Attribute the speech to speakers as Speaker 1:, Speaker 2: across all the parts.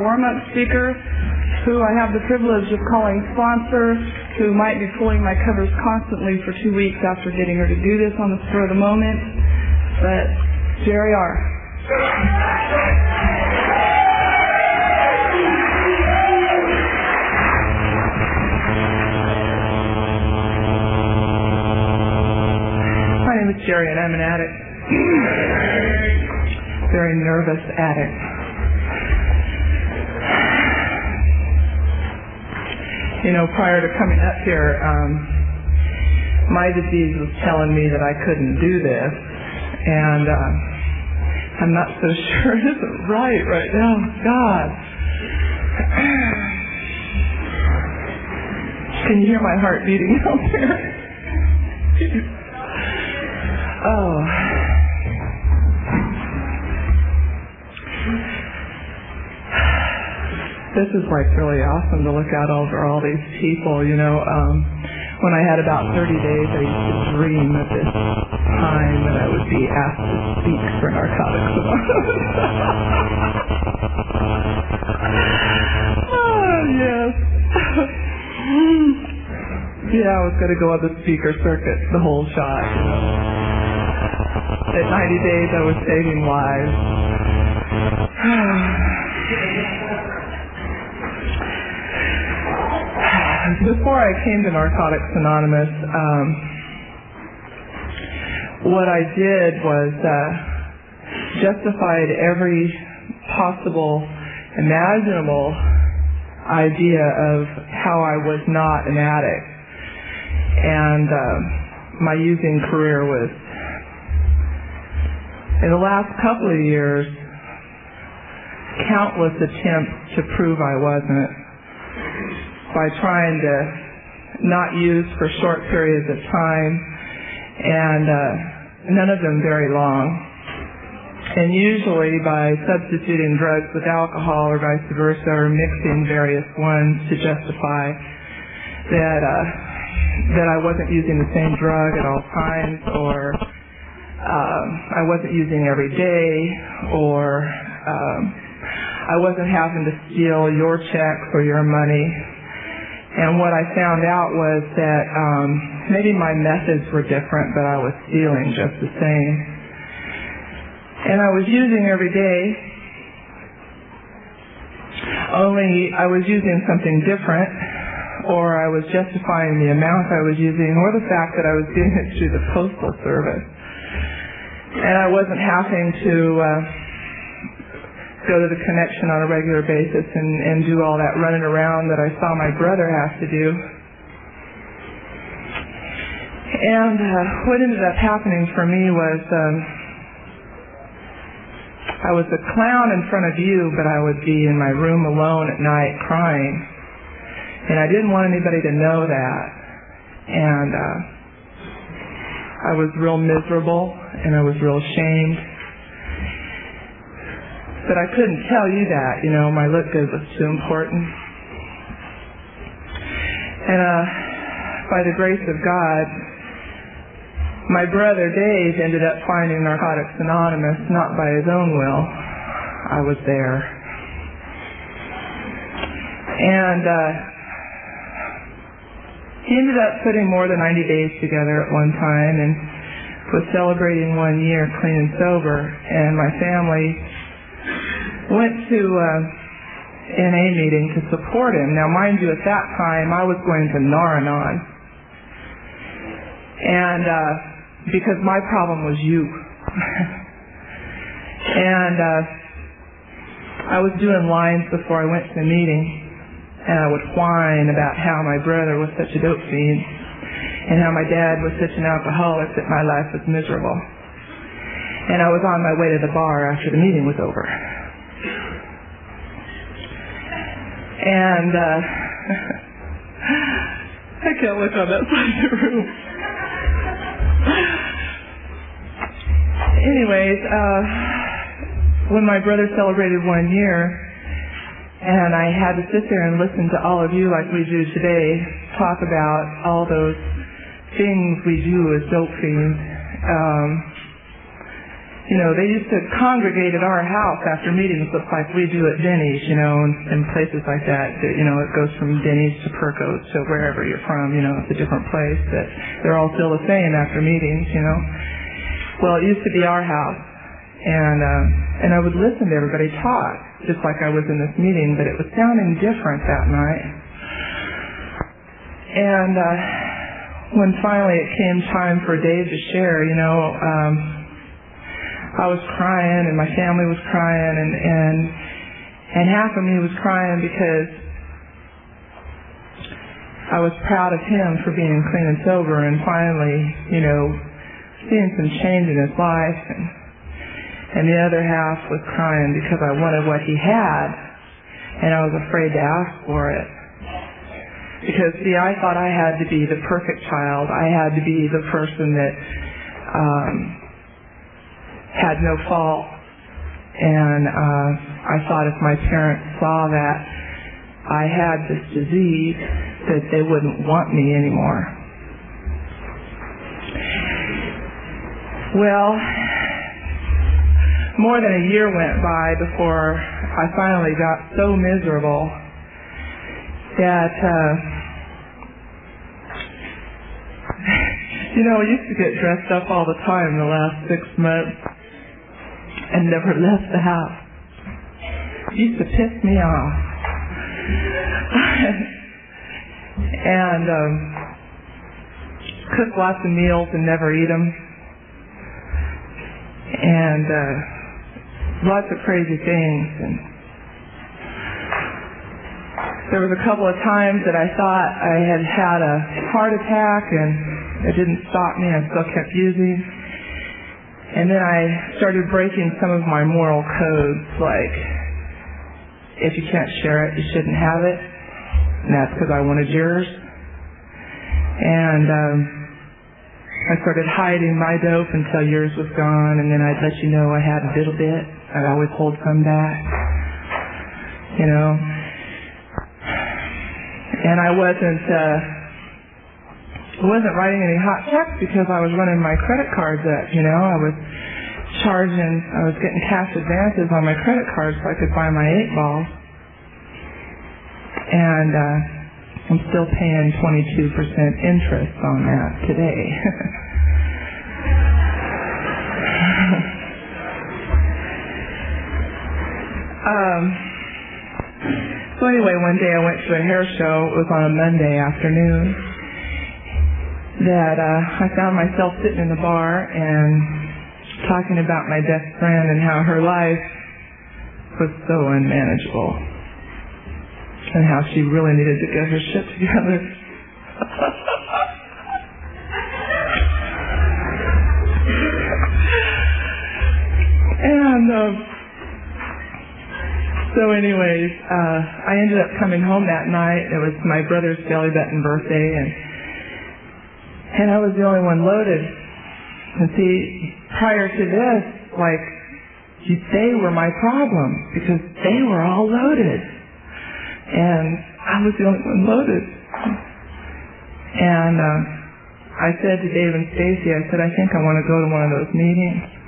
Speaker 1: our warm-up speaker, who I have the privilege of calling sponsor, who might be pulling my covers constantly for 2 weeks after getting her to do this on the spur of the moment, but Jerry R. My name is Jerry, and I'm an addict. Very nervous addict. You know, prior to coming up here, my disease was telling me that I couldn't do this, and I'm not so sure it isn't right now. God. Can you hear my heart beating out there? Oh. This is like really awesome to look out over all these people, you know. When I had about 30 days, I used to dream of this time that I would be asked to speak for Narcotics Anonymous. Oh, yes. Yeah, I was going to go on the speaker circuit the whole shot, you know. At 90 days, I was saving lives. Before I came to Narcotics Anonymous, what I did was justified every possible, imaginable idea of how I was not an addict. And my using career was, in the last couple of years, countless attempts to prove I wasn't, by trying to not use for short periods of time, and none of them very long. And usually by substituting drugs with alcohol or vice versa, or mixing various ones to justify that I wasn't using the same drug at all times, or I wasn't using every day, or I wasn't having to steal your checks or your money. And what I found out was that maybe my methods were different, but I was stealing just the same. And I was using every day, only I was using something different, or I was justifying the amount I was using, or the fact that I was doing it through the Postal Service. And I wasn't having to go to the connection on a regular basis and do all that running around that I saw my brother have to do. And what ended up happening for me was I was a clown in front of you, but I would be in my room alone at night crying. And I didn't want anybody to know that. And I was real miserable, and I was real ashamed. But I couldn't tell you that, you know, my look good was too important. And by the grace of God, my brother Dave ended up finding Narcotics Anonymous, not by his own will. I was there. And he ended up putting more than 90 days together at one time and was celebrating 1 year clean and sober. And my family went to an A meeting to support him. Now, mind you, at that time, I was going to Nar-Anon. And because my problem was you. And I was doing lines before I went to the meeting, and I would whine about how my brother was such a dope fiend, and how my dad was such an alcoholic that my life was miserable. And I was on my way to the bar after the meeting was over. And I can't look on that side of the room. Anyways, when my brother celebrated 1 year, and I had to sit there and listen to all of you like we do today talk about all those things we do as dope fiends, they used to congregate at our house after meetings, just like we do at Denny's, and places like that. It goes from Denny's to Perco's to wherever you're from, it's a different place, but they're all still the same after meetings, Well, it used to be our house, and I would listen to everybody talk, just like I was in this meeting, but it was sounding different that night. And when finally it came time for Dave to share, I was crying and my family was crying and half of me was crying because I was proud of him for being clean and sober and finally, seeing some change in his life, and the other half was crying because I wanted what he had and I was afraid to ask for it. Because, see, I thought I had to be the perfect child. I had to be the person that had no fault. And I thought if my parents saw that I had this disease, that they wouldn't want me anymore. Well, more than a year went by before I finally got so miserable that, I used to get dressed up all the time the last 6 months and never left the house. It used to piss me off. And cook lots of meals and never eat them. And lots of crazy things. And there was a couple of times that I thought I had had a heart attack and it didn't stop me. I still kept using. And then I started breaking some of my moral codes, like if you can't share it, you shouldn't have it. And that's because I wanted yours. And I started hiding my dope until yours was gone, and then I'd let you know I had a little bit. I'd always hold some back, And I wasn't writing any hot checks because I was running my credit cards up, I was getting cash advances on my credit cards so I could buy my 8 balls. And I'm still paying 22% interest on that today. So anyway, one day I went to a hair show. It was on a Monday afternoon. That I found myself sitting in the bar and talking about my best friend and how her life was so unmanageable and how she really needed to get her shit together. And so anyways, I ended up coming home that night. It was my brother's belly button birthday, and I was the only one loaded. And see, prior to this, they were my problem because they were all loaded. And I was the only one loaded. And I said to Dave and Stacy, I said, I think I want to go to one of those meetings.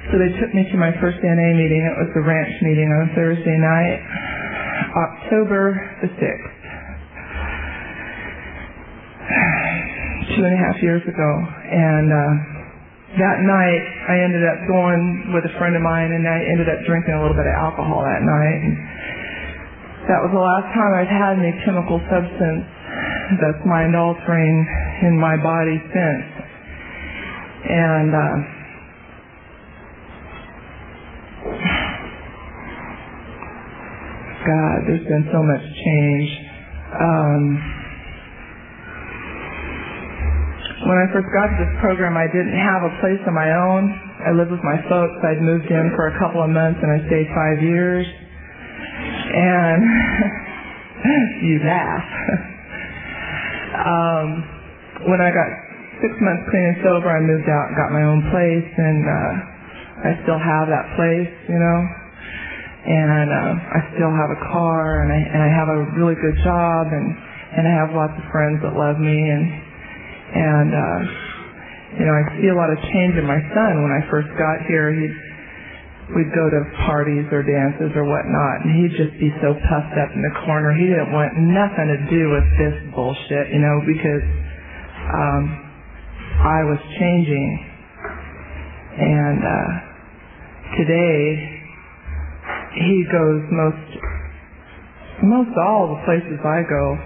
Speaker 1: So they took me to my first NA meeting. It was the ranch meeting on a Thursday night, October the 6th, 2.5 years ago. And that night, I ended up going with a friend of mine, and I ended up drinking a little bit of alcohol that night. And that was the last time I've had any chemical substance that's mind-altering in my body since. And God, there's been so much change. When I first got to this program, I didn't have a place of my own. I lived with my folks. I'd moved in for a couple of months, and I stayed 5 years. And you laugh. When I got 6 months clean and sober, I moved out and got my own place, and I still have that place, and I still have a car, and I have a really good job, and and I have lots of friends that love me, and I see a lot of change in my son. When I first got here, we'd go to parties or dances or whatnot, and he'd just be so puffed up in the corner. He didn't want nothing to do with this bullshit, because I was changing. And today, he goes most all the places I go,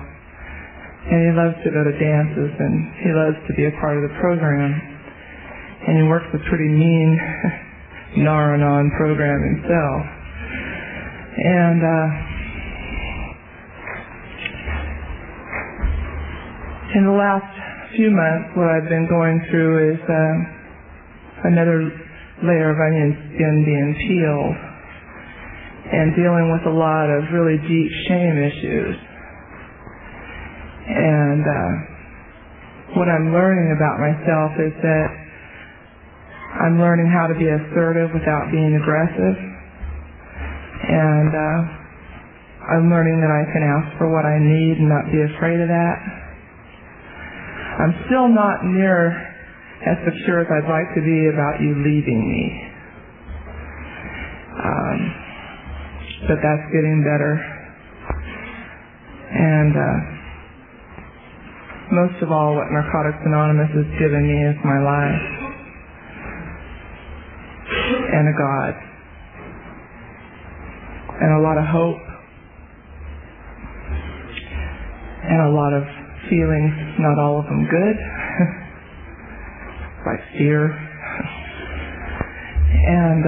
Speaker 1: and he loves to go to dances, and he loves to be a part of the program. And he works a pretty mean Nar-Anon program himself. And in the last few months, what I've been going through is another layer of onion skin being peeled and dealing with a lot of really deep shame issues. And what I'm learning about myself is that I'm learning how to be assertive without being aggressive. And I'm learning that I can ask for what I need and not be afraid of that. I'm still not near as secure as I'd like to be about you leaving me. But that's getting better. And most of all, what Narcotics Anonymous has given me is my life and a God and a lot of hope and a lot of feelings, not all of them good, like fear, and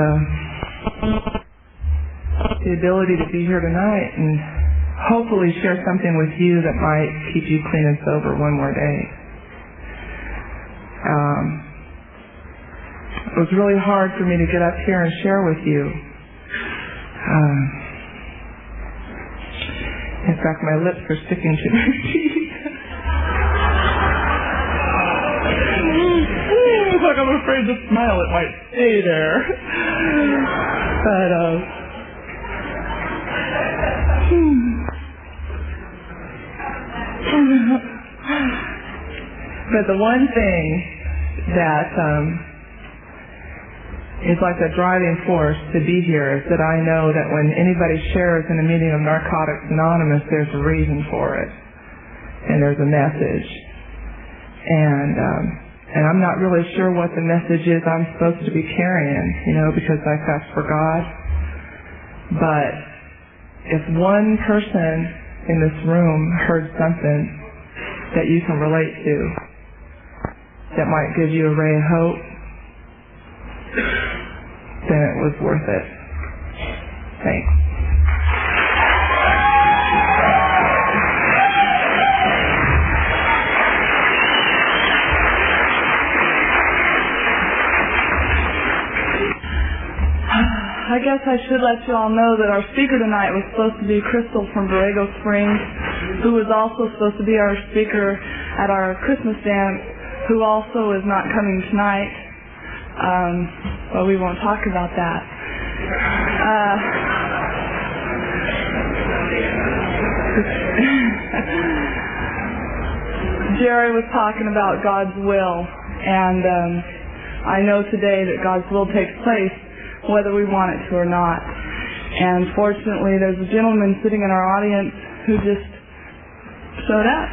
Speaker 1: the ability to be here tonight and hopefully share something with you that might keep you clean and sober one more day. It was really hard for me to get up here and share with you. In fact, my lips are sticking to my teeth. It's like I'm afraid to smile, it might stay there. But the one thing that is like a driving force to be here is that I know that when anybody shares in a meeting of Narcotics Anonymous, there's a reason for it, and there's a message. And I'm not really sure what the message is I'm supposed to be carrying, because I fast for God. But if one person in this room heard something that you can relate to, that might give you a ray of hope, then it was worth it. Thanks.
Speaker 2: I guess I should let you all know that our speaker tonight was supposed to be Crystal from Borrego Springs, who was also supposed to be our speaker at our Christmas dance, who also is not coming tonight. But we won't talk about that. Jerry was talking about God's will, and I know today that God's will takes place whether we want it to or not. And fortunately, there's a gentleman sitting in our audience who just showed up,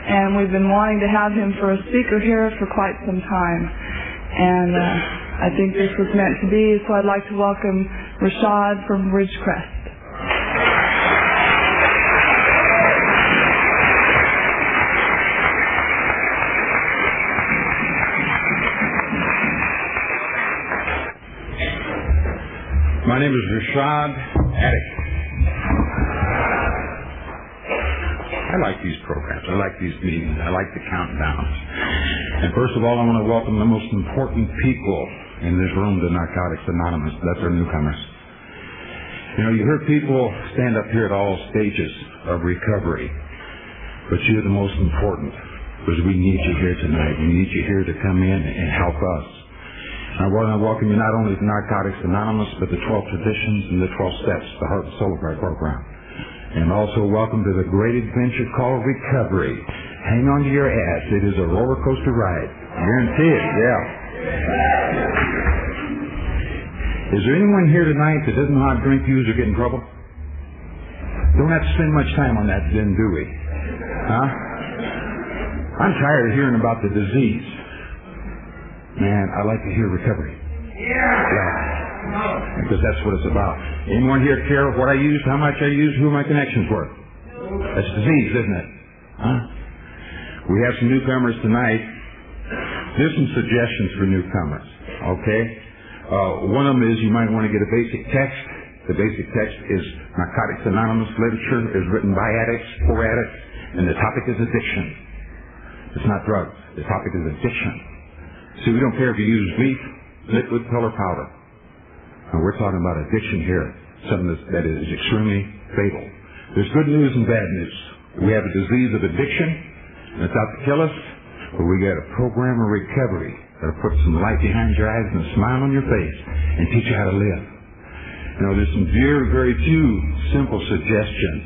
Speaker 2: and we've been wanting to have him for a speaker here for quite some time. And I think this was meant to be, so I'd like to welcome Rashad from Ridgecrest.
Speaker 3: My name is Rashad Attic. I like these programs. I like these meetings. I like the countdowns. And first of all, I want to welcome the most important people in this room to Narcotics Anonymous. That's our newcomers. You hear people stand up here at all stages of recovery, but you're the most important because we need you here tonight. We need you here to come in and help us. I want to welcome you not only to Narcotics Anonymous, but the 12 Traditions and the 12 Steps, the Heart and Soul of our program. And also welcome to the great adventure called recovery. Hang on to your ass. It is a roller coaster ride. Guarantee it, yeah. Is there anyone here tonight that doesn't know how to drink, use, or get in trouble? Don't have to spend much time on that then, do we? Huh? I'm tired of hearing about the disease. Man, I like to hear recovery. Yeah. Because that's what it's about. Anyone here care what I use, how much I use, who my connections were? That's disease, isn't it? Huh? We have some newcomers tonight. There's some suggestions for newcomers, okay? One of them is you might want to get a basic text. The basic text is Narcotics Anonymous literature, is written by addicts, for addicts, and the topic is addiction. It's not drugs. The topic is addiction. See, we don't care if you use leaf, liquid, pill, or powder. And we're talking about addiction here, something that is extremely fatal. There's good news and bad news. We have a disease of addiction, and it's out to kill us, but we got a program of recovery that'll put some light behind your eyes and a smile on your face and teach you how to live. You know, there's some very, very few simple suggestions.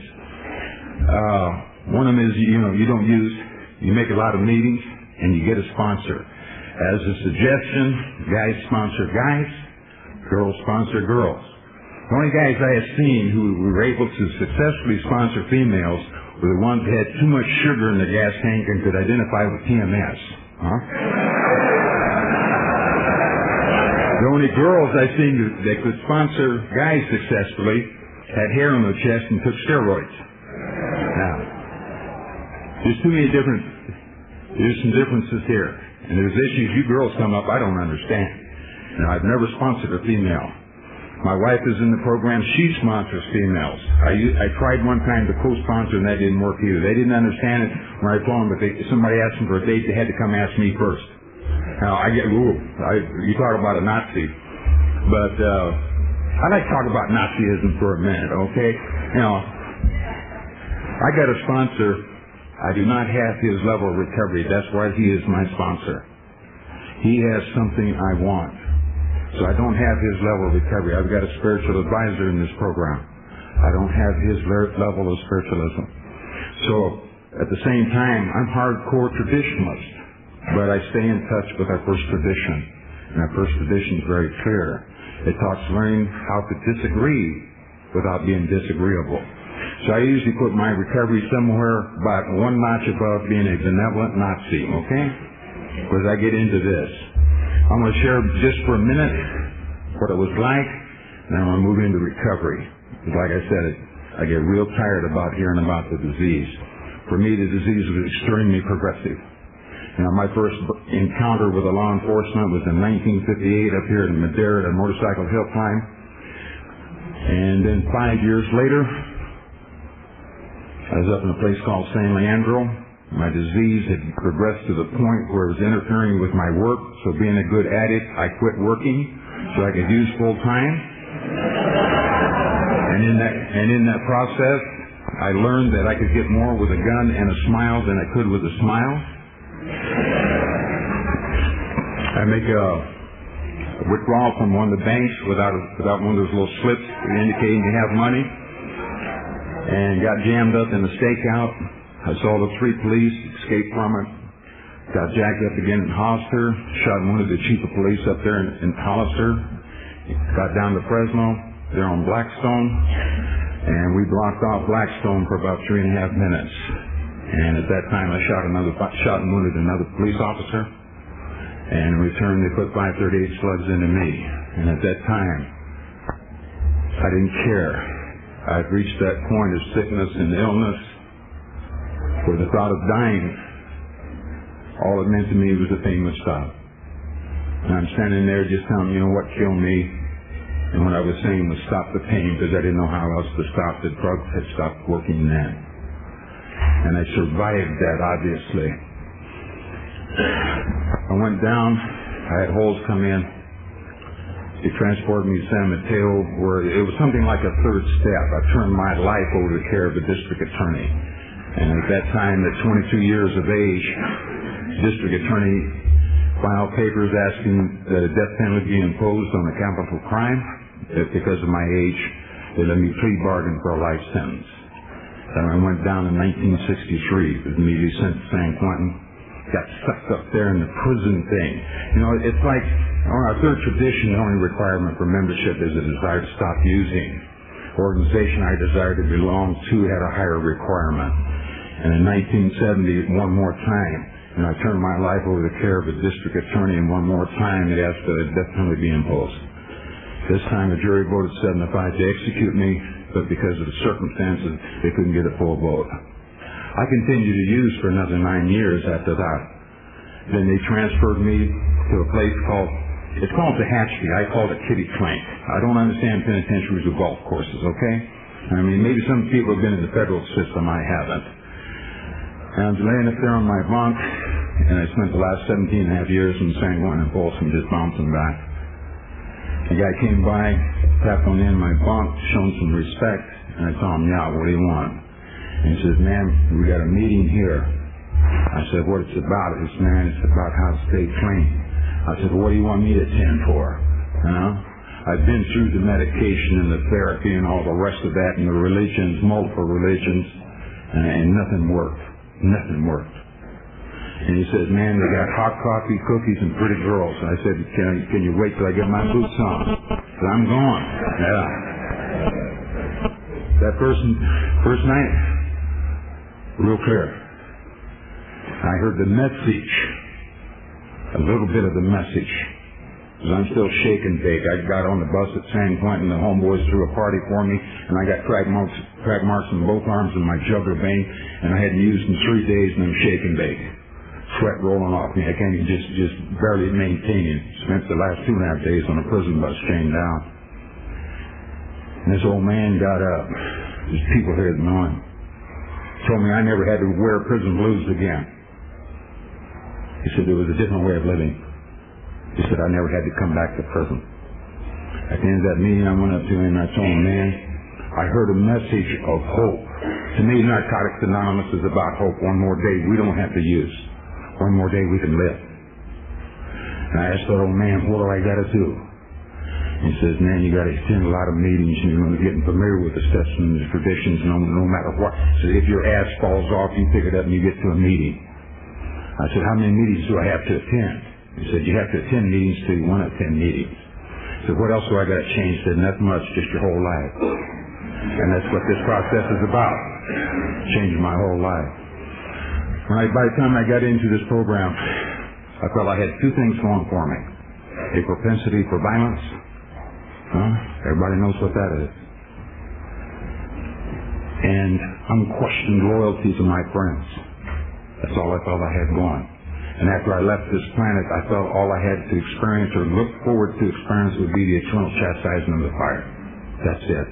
Speaker 3: One of them is, you make a lot of meetings and you get a sponsor. As a suggestion, guys sponsor guys, girls sponsor girls. The only guys I have seen who were able to successfully sponsor females were the ones that had too much sugar in their gas tank and could identify with PMS. Huh? The only girls I've seen that could sponsor guys successfully had hair on their chest and took steroids. Now, there's some differences here. And there's issues you girls come up I don't understand. Now, I've never sponsored a female. My wife is in the program. She sponsors females. I tried one time to co-sponsor, and that didn't work either. They didn't understand it when I told them, but if somebody asked them for a date, they had to come ask me first. Now, you talk about a Nazi, but I'd like to talk about Nazism for a minute, okay? I got a sponsor. I do not have his level of recovery. That's why he is my sponsor. He has something I want. So I don't have his level of recovery. I've got a spiritual advisor in this program. I don't have his level of spiritualism. So at the same time, I'm hardcore traditionalist, but I stay in touch with our first tradition. And our first tradition is very clear. It talks learning how to disagree without being disagreeable. So I usually put my recovery somewhere about one notch above being a benevolent Nazi, okay? Because I get into this. I'm going to share just for a minute what it was like, and then I'm going to move into recovery. Like I said, I get real tired about hearing about the disease. For me, the disease was extremely progressive. My first encounter with the law enforcement was in 1958 up here in Madera at a motorcycle hill climb. And then 5 years later, I was up in a place called San Leandro. My disease had progressed to the point where it was interfering with my work, so being a good addict, I quit working so I could use full time. And in that process, I learned that I could get more with a gun and a smile than I could with a smile. I make a withdrawal from one of the banks without one of those little slips indicating you have money, and got jammed up in the stakeout. I saw the 3 police, escaped from it, got jacked up again in Hollister, shot and wounded the chief of police up there in Hollister, got down to Fresno, there on Blackstone, and we blocked off Blackstone for about 3.5 minutes. And at that time I shot and wounded another police officer, and in return they put 538 slugs into me. And at that time, I didn't care. I'd reached that point of sickness and illness where the thought of dying, all it meant to me was the pain would stop. And I'm standing there just telling what killed me, and what I was saying was stop the pain, because I didn't know how else to stop. The drugs had stopped working then. And I survived that, obviously. I went down, I had holes come in. They transported me to San Mateo, where it was something like a third step. I turned my life over to the care of the district attorney. And at that time, at 22 years of age, district attorney filed papers asking that a death penalty be imposed on a capital crime. Because of my age, they let me plea bargain for a life sentence. I went down in 1963, was immediately sent to San Quentin, got sucked up there in the prison thing. You know, it's like our third tradition, the only requirement for membership is a desire to stop using. The organization I desired to belong to had a higher requirement. And in 1970, one more time, I turned my life over to the care of a district attorney, and one more time it asked that a death penalty be imposed. This time the jury voted 7-5 to execute me, but because of the circumstances, they couldn't get a full vote. I continued to use for another 9 years after that. Then they transferred me to a place it's called Tehachapi. I called it Kitty Clank. I don't understand penitentiaries or golf courses, okay? I mean, maybe some people have been in the federal system. I haven't. And I was laying up there on my bunk, and I spent the last 17 and a half years in San Juan and Folsom just bouncing back. A guy came by, tapped on the end of my bunk, showing some respect, and I told him, yeah, what do you want? And he says, man, we got a meeting here. I said, what it's about? He said, man, it's about how to stay clean. I said, well, what do you want me to attend for? I've been through the medication and the therapy and all the rest of that and the religions, multiple religions, and nothing worked. Nothing worked. And he says, man, they got hot coffee, cookies, and pretty girls. I said, can you wait till I get my boots on? So I'm going. Yeah. That first night, real clear. I heard the message, a little bit of the message. Because I'm still shake and bake. I got on the bus at San Quentin, the homeboys threw a party for me, and I got crack marks in both arms and my jugular vein, and I hadn't used in 3 days, and I'm shake and bake. Sweat rolling off me. I can't even just barely maintain it. Spent the last 2.5 days on a prison bus chained down. And this old man got up. There's people here that know him. Told me I never had to wear prison blues again. He said there was a different way of living. He said I never had to come back to prison. At the end of that meeting, I went up to him and I told him, man, I heard a message of hope. To me, Narcotics Anonymous is about hope. One more day we don't have to use. One more day we can live. And I asked that old man, what do I got to do? He says, man, you got to attend a lot of meetings, getting familiar with the steps and the traditions, no matter what. So if your ass falls off, you pick it up and you get to a meeting. I said, how many meetings do I have to attend? He said, you have to attend meetings till you want to attend meetings. I said, what else do I got to change? He said, not much, just your whole life. And that's what this process is about, changing my whole life. By the time I got into this program, I felt I had two things going for me. A propensity for violence. Everybody knows what that is. And unquestioned loyalty to my friends. That's all I felt I had going. And after I left this planet, I felt all I had to experience or look forward to experience would be the eternal chastisement of the fire. That's it.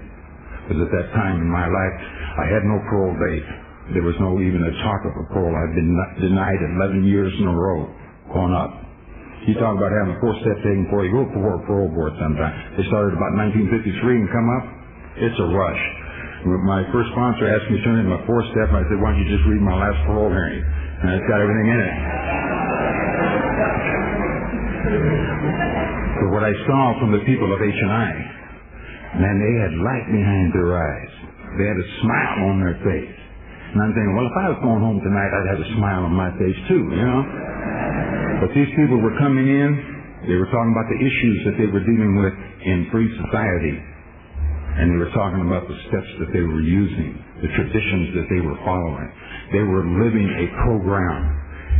Speaker 3: Because at that time in my life, I had no parole date. There was no even a talk of a parole. I'd been denied 11 years in a row going up. You talk about having a 4-step taken before you go before a parole board sometime. They started about 1953 and come up. It's a rush. My first sponsor asked me to turn in my 4-step. I said, why don't you just read my last parole hearing? And it's got everything in it. But what I saw from the people of H&I, man, they had light behind their eyes. They had a smile on their face. And I'm thinking, well, if I was going home tonight, I'd have a smile on my face too, But these people were coming in, they were talking about the issues that they were dealing with in free society. And they were talking about the steps that they were using, the traditions that they were following. They were living a program,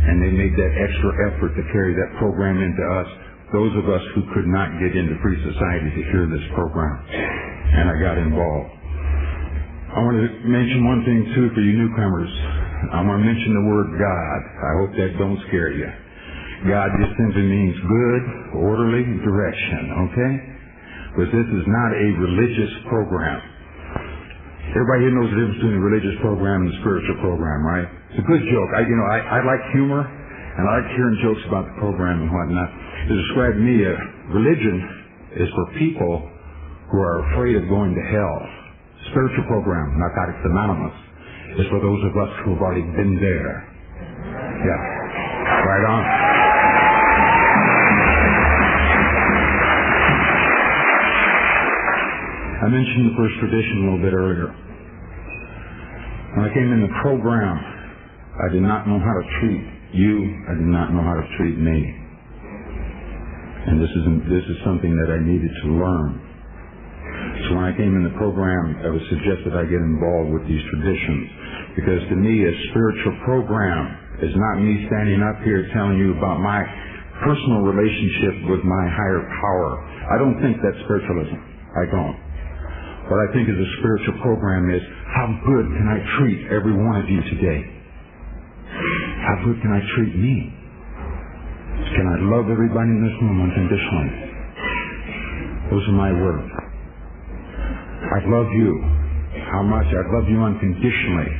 Speaker 3: and they made that extra effort to carry that program into us, those of us who could not get into free society to hear this program. And I got involved. I want to mention one thing, too, for you newcomers. I want to mention the word God. I hope that don't scare you. God just simply means good, orderly direction, okay? Because this is not a religious program. Everybody here knows the difference between a religious program and a spiritual program, right? It's a good joke. I like humor, and I like hearing jokes about the program and whatnot. To describe me, religion is for people who are afraid of going to hell. Spiritual program, Narcotics Anonymous, is for those of us who have already been there. Yeah. Right on. I mentioned the first tradition a little bit earlier. When I came in the program, I did not know how to treat you. I did not know how to treat me. And this is something that I needed to learn. So when I came in the program, it was suggested I get involved with these traditions. Because to me, a spiritual program is not me standing up here telling you about my personal relationship with my higher power. I don't think that's spiritualism. I don't. What I think is a spiritual program is, how good can I treat every one of you today? How good can I treat me? Can I love everybody in this room unconditionally? Those are my words. I love you. How much? I love you unconditionally.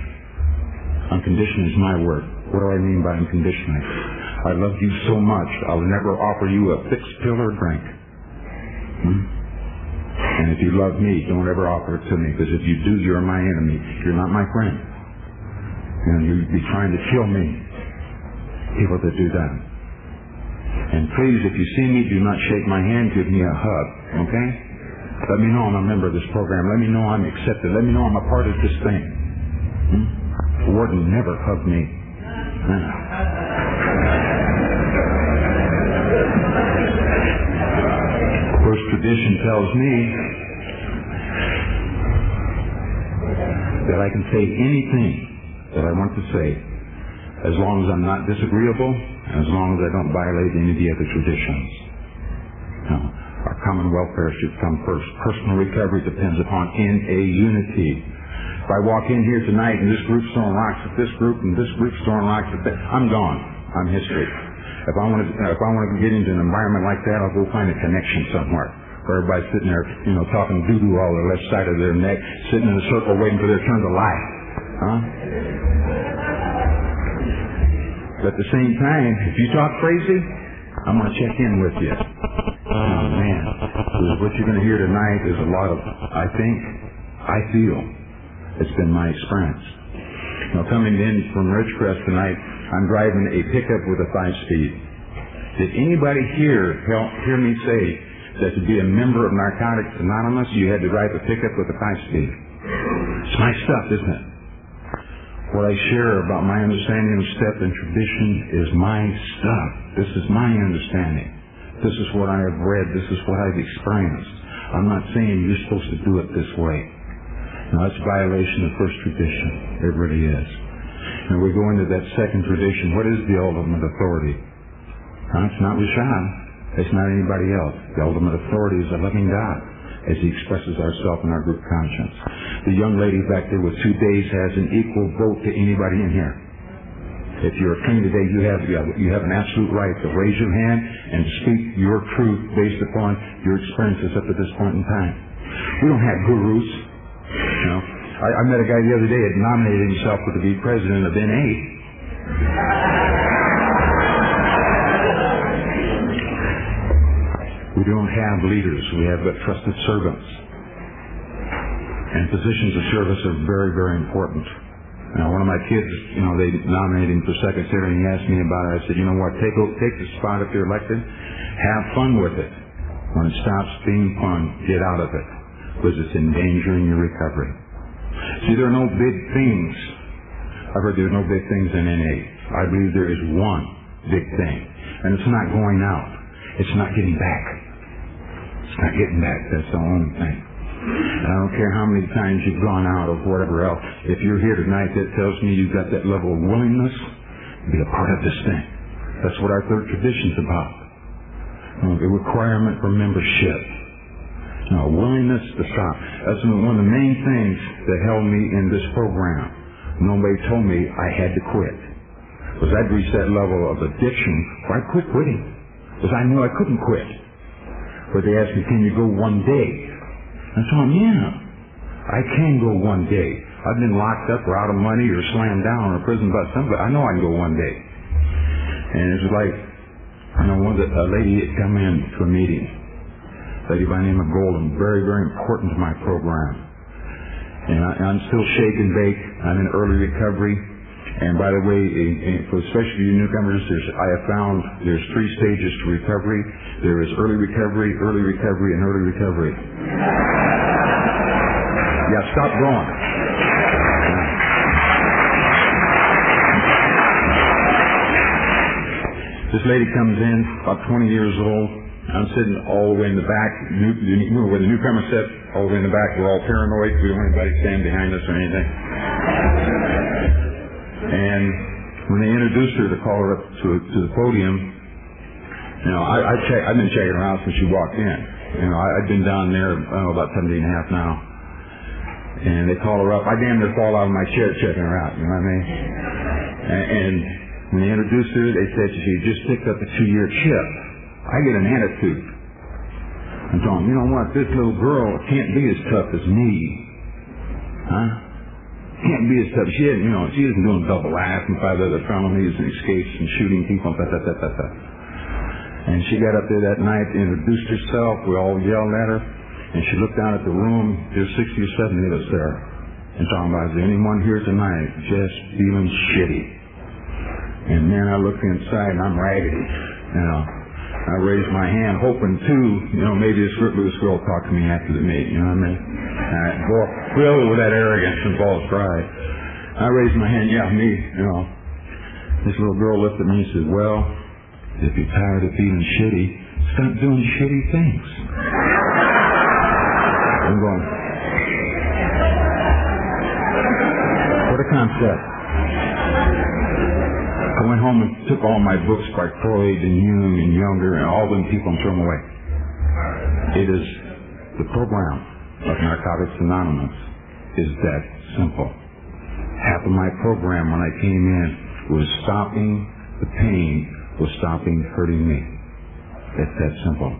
Speaker 3: Unconditionally is my word. What do I mean by unconditionally? I love you so much, I'll never offer you a fixed pill or drink. And if you love me, don't ever offer it to me, because if you do, you're my enemy. You're not my friend. And you'd be trying to kill me. People that do that. And please, if you see me, do not shake my hand, give me a hug, okay? Let me know I'm a member of this program. Let me know I'm accepted. Let me know I'm a part of this thing. The warden never hugged me. First tradition tells me that I can say anything that I want to say as long as I'm not disagreeable and as long as I don't violate any of the other traditions. Now, our common welfare should come first. Personal recovery depends upon NA unity. If I walk in here tonight and this group's throwing rocks at this group and this group's throwing rocks at that, I'm gone. I'm history. If I want to get into an environment like that, I'll go find a connection somewhere where everybody's sitting there, talking doo-doo all the left side of their neck, sitting in a circle waiting for their turn to lie. But at the same time, if you talk crazy, I'm going to check in with you. Oh, man. What you're going to hear tonight is a lot of, I feel. It's been my experience. Now, coming in from Ridgecrest tonight, I'm driving a pickup with a 5-speed. Did anybody here hear me say that to be a member of Narcotics Anonymous, you had to drive a pickup with a 5-speed? It's my stuff, isn't it? What I share about my understanding of step and tradition is my stuff. This is my understanding. This is what I have read. This is what I've experienced. I'm not saying you're supposed to do it this way. Now, that's a violation of first tradition. It really is. And we go into that second tradition. What is the ultimate authority? It's not Rashad. It's not anybody else. The ultimate authority is a loving God, as He expresses ourselves in our group conscience. The young lady back there with 2 days has an equal vote to anybody in here. If you're a king today, you have an absolute right to raise your hand and speak your truth based upon your experiences up to this point in time. We don't have gurus. I met a guy the other day that nominated himself to be president of NA. We don't have leaders. We have trusted servants. And positions of service are very, very important. Now, one of my kids, they nominated him for secretary, and he asked me about it. I said, you know what, take the spot if you're elected. Have fun with it. When it stops being fun, get out of it, because it's endangering your recovery. See, there are no big things. I've heard there are no big things in NA. I believe there is one big thing, and it's not going out. It's not getting back. It's not getting back. That's the only thing. And I don't care how many times you've gone out or whatever else. If you're here tonight, that tells me you've got that level of willingness to be a part of this thing. That's what our third tradition's about. The requirement for membership. Willingness to stop. That's one of the main things that held me in this program. Nobody told me I had to quit. Because I'd reached that level of addiction where I quit quitting. Because I knew I couldn't quit. But they asked me, can you go one day? I told them, yeah, I can go one day. I've been locked up or out of money or slammed down or prison by somebody. I know I can go one day. And it was like, a lady had come in to a meeting. A lady by the name of Golden, very, very important to my program. And I'm still shake and bake. I'm in early recovery. And by the way, for especially you newcomers, I have found there's 3 stages to recovery. There is early recovery, and early recovery. Yeah, stop going. This lady comes in, about 20 years old. I'm sitting all the way in the back, where the newcomer sits, all the way in the back. We're all paranoid. We don't want anybody stand behind us or anything. And when they introduced her to call her up to the podium, you know, I've been checking her out since she walked in. You know, I've been down there about 17 and a half now. And they call her up. I damn near fall out of my chair checking her out, you know what I mean? And when they introduced her, they said she just picked up a 2-year chip. I get an attitude. I'm telling you know what? This little girl can't be as tough as me. Huh? Can't be as tough. She isn't doing double act and 5 other felonies and escapes and shooting people. And she got up there that night, introduced herself. We all yelled at her. And she looked down at the room. There's 60 or 70 of us there. And talking about, is there anyone here tonight just feeling shitty? And man, I looked inside and I'm raggedy. You know, I raised my hand, hoping too, you know, maybe this girl talked to me after the meeting. You know what I mean? Filled with that arrogance and false pride. I raised my hand, yeah, me. You know, this little girl looked at me and said, well, if you're tired of feeling shitty, stop doing shitty things. I'm going, what a concept. I went home and took all my books by Freud and Jung and Younger and all them people and threw them away. It is the program of Narcotics Anonymous is that simple. Half of my program when I came in was stopping the pain, was stopping hurting me. It's that simple.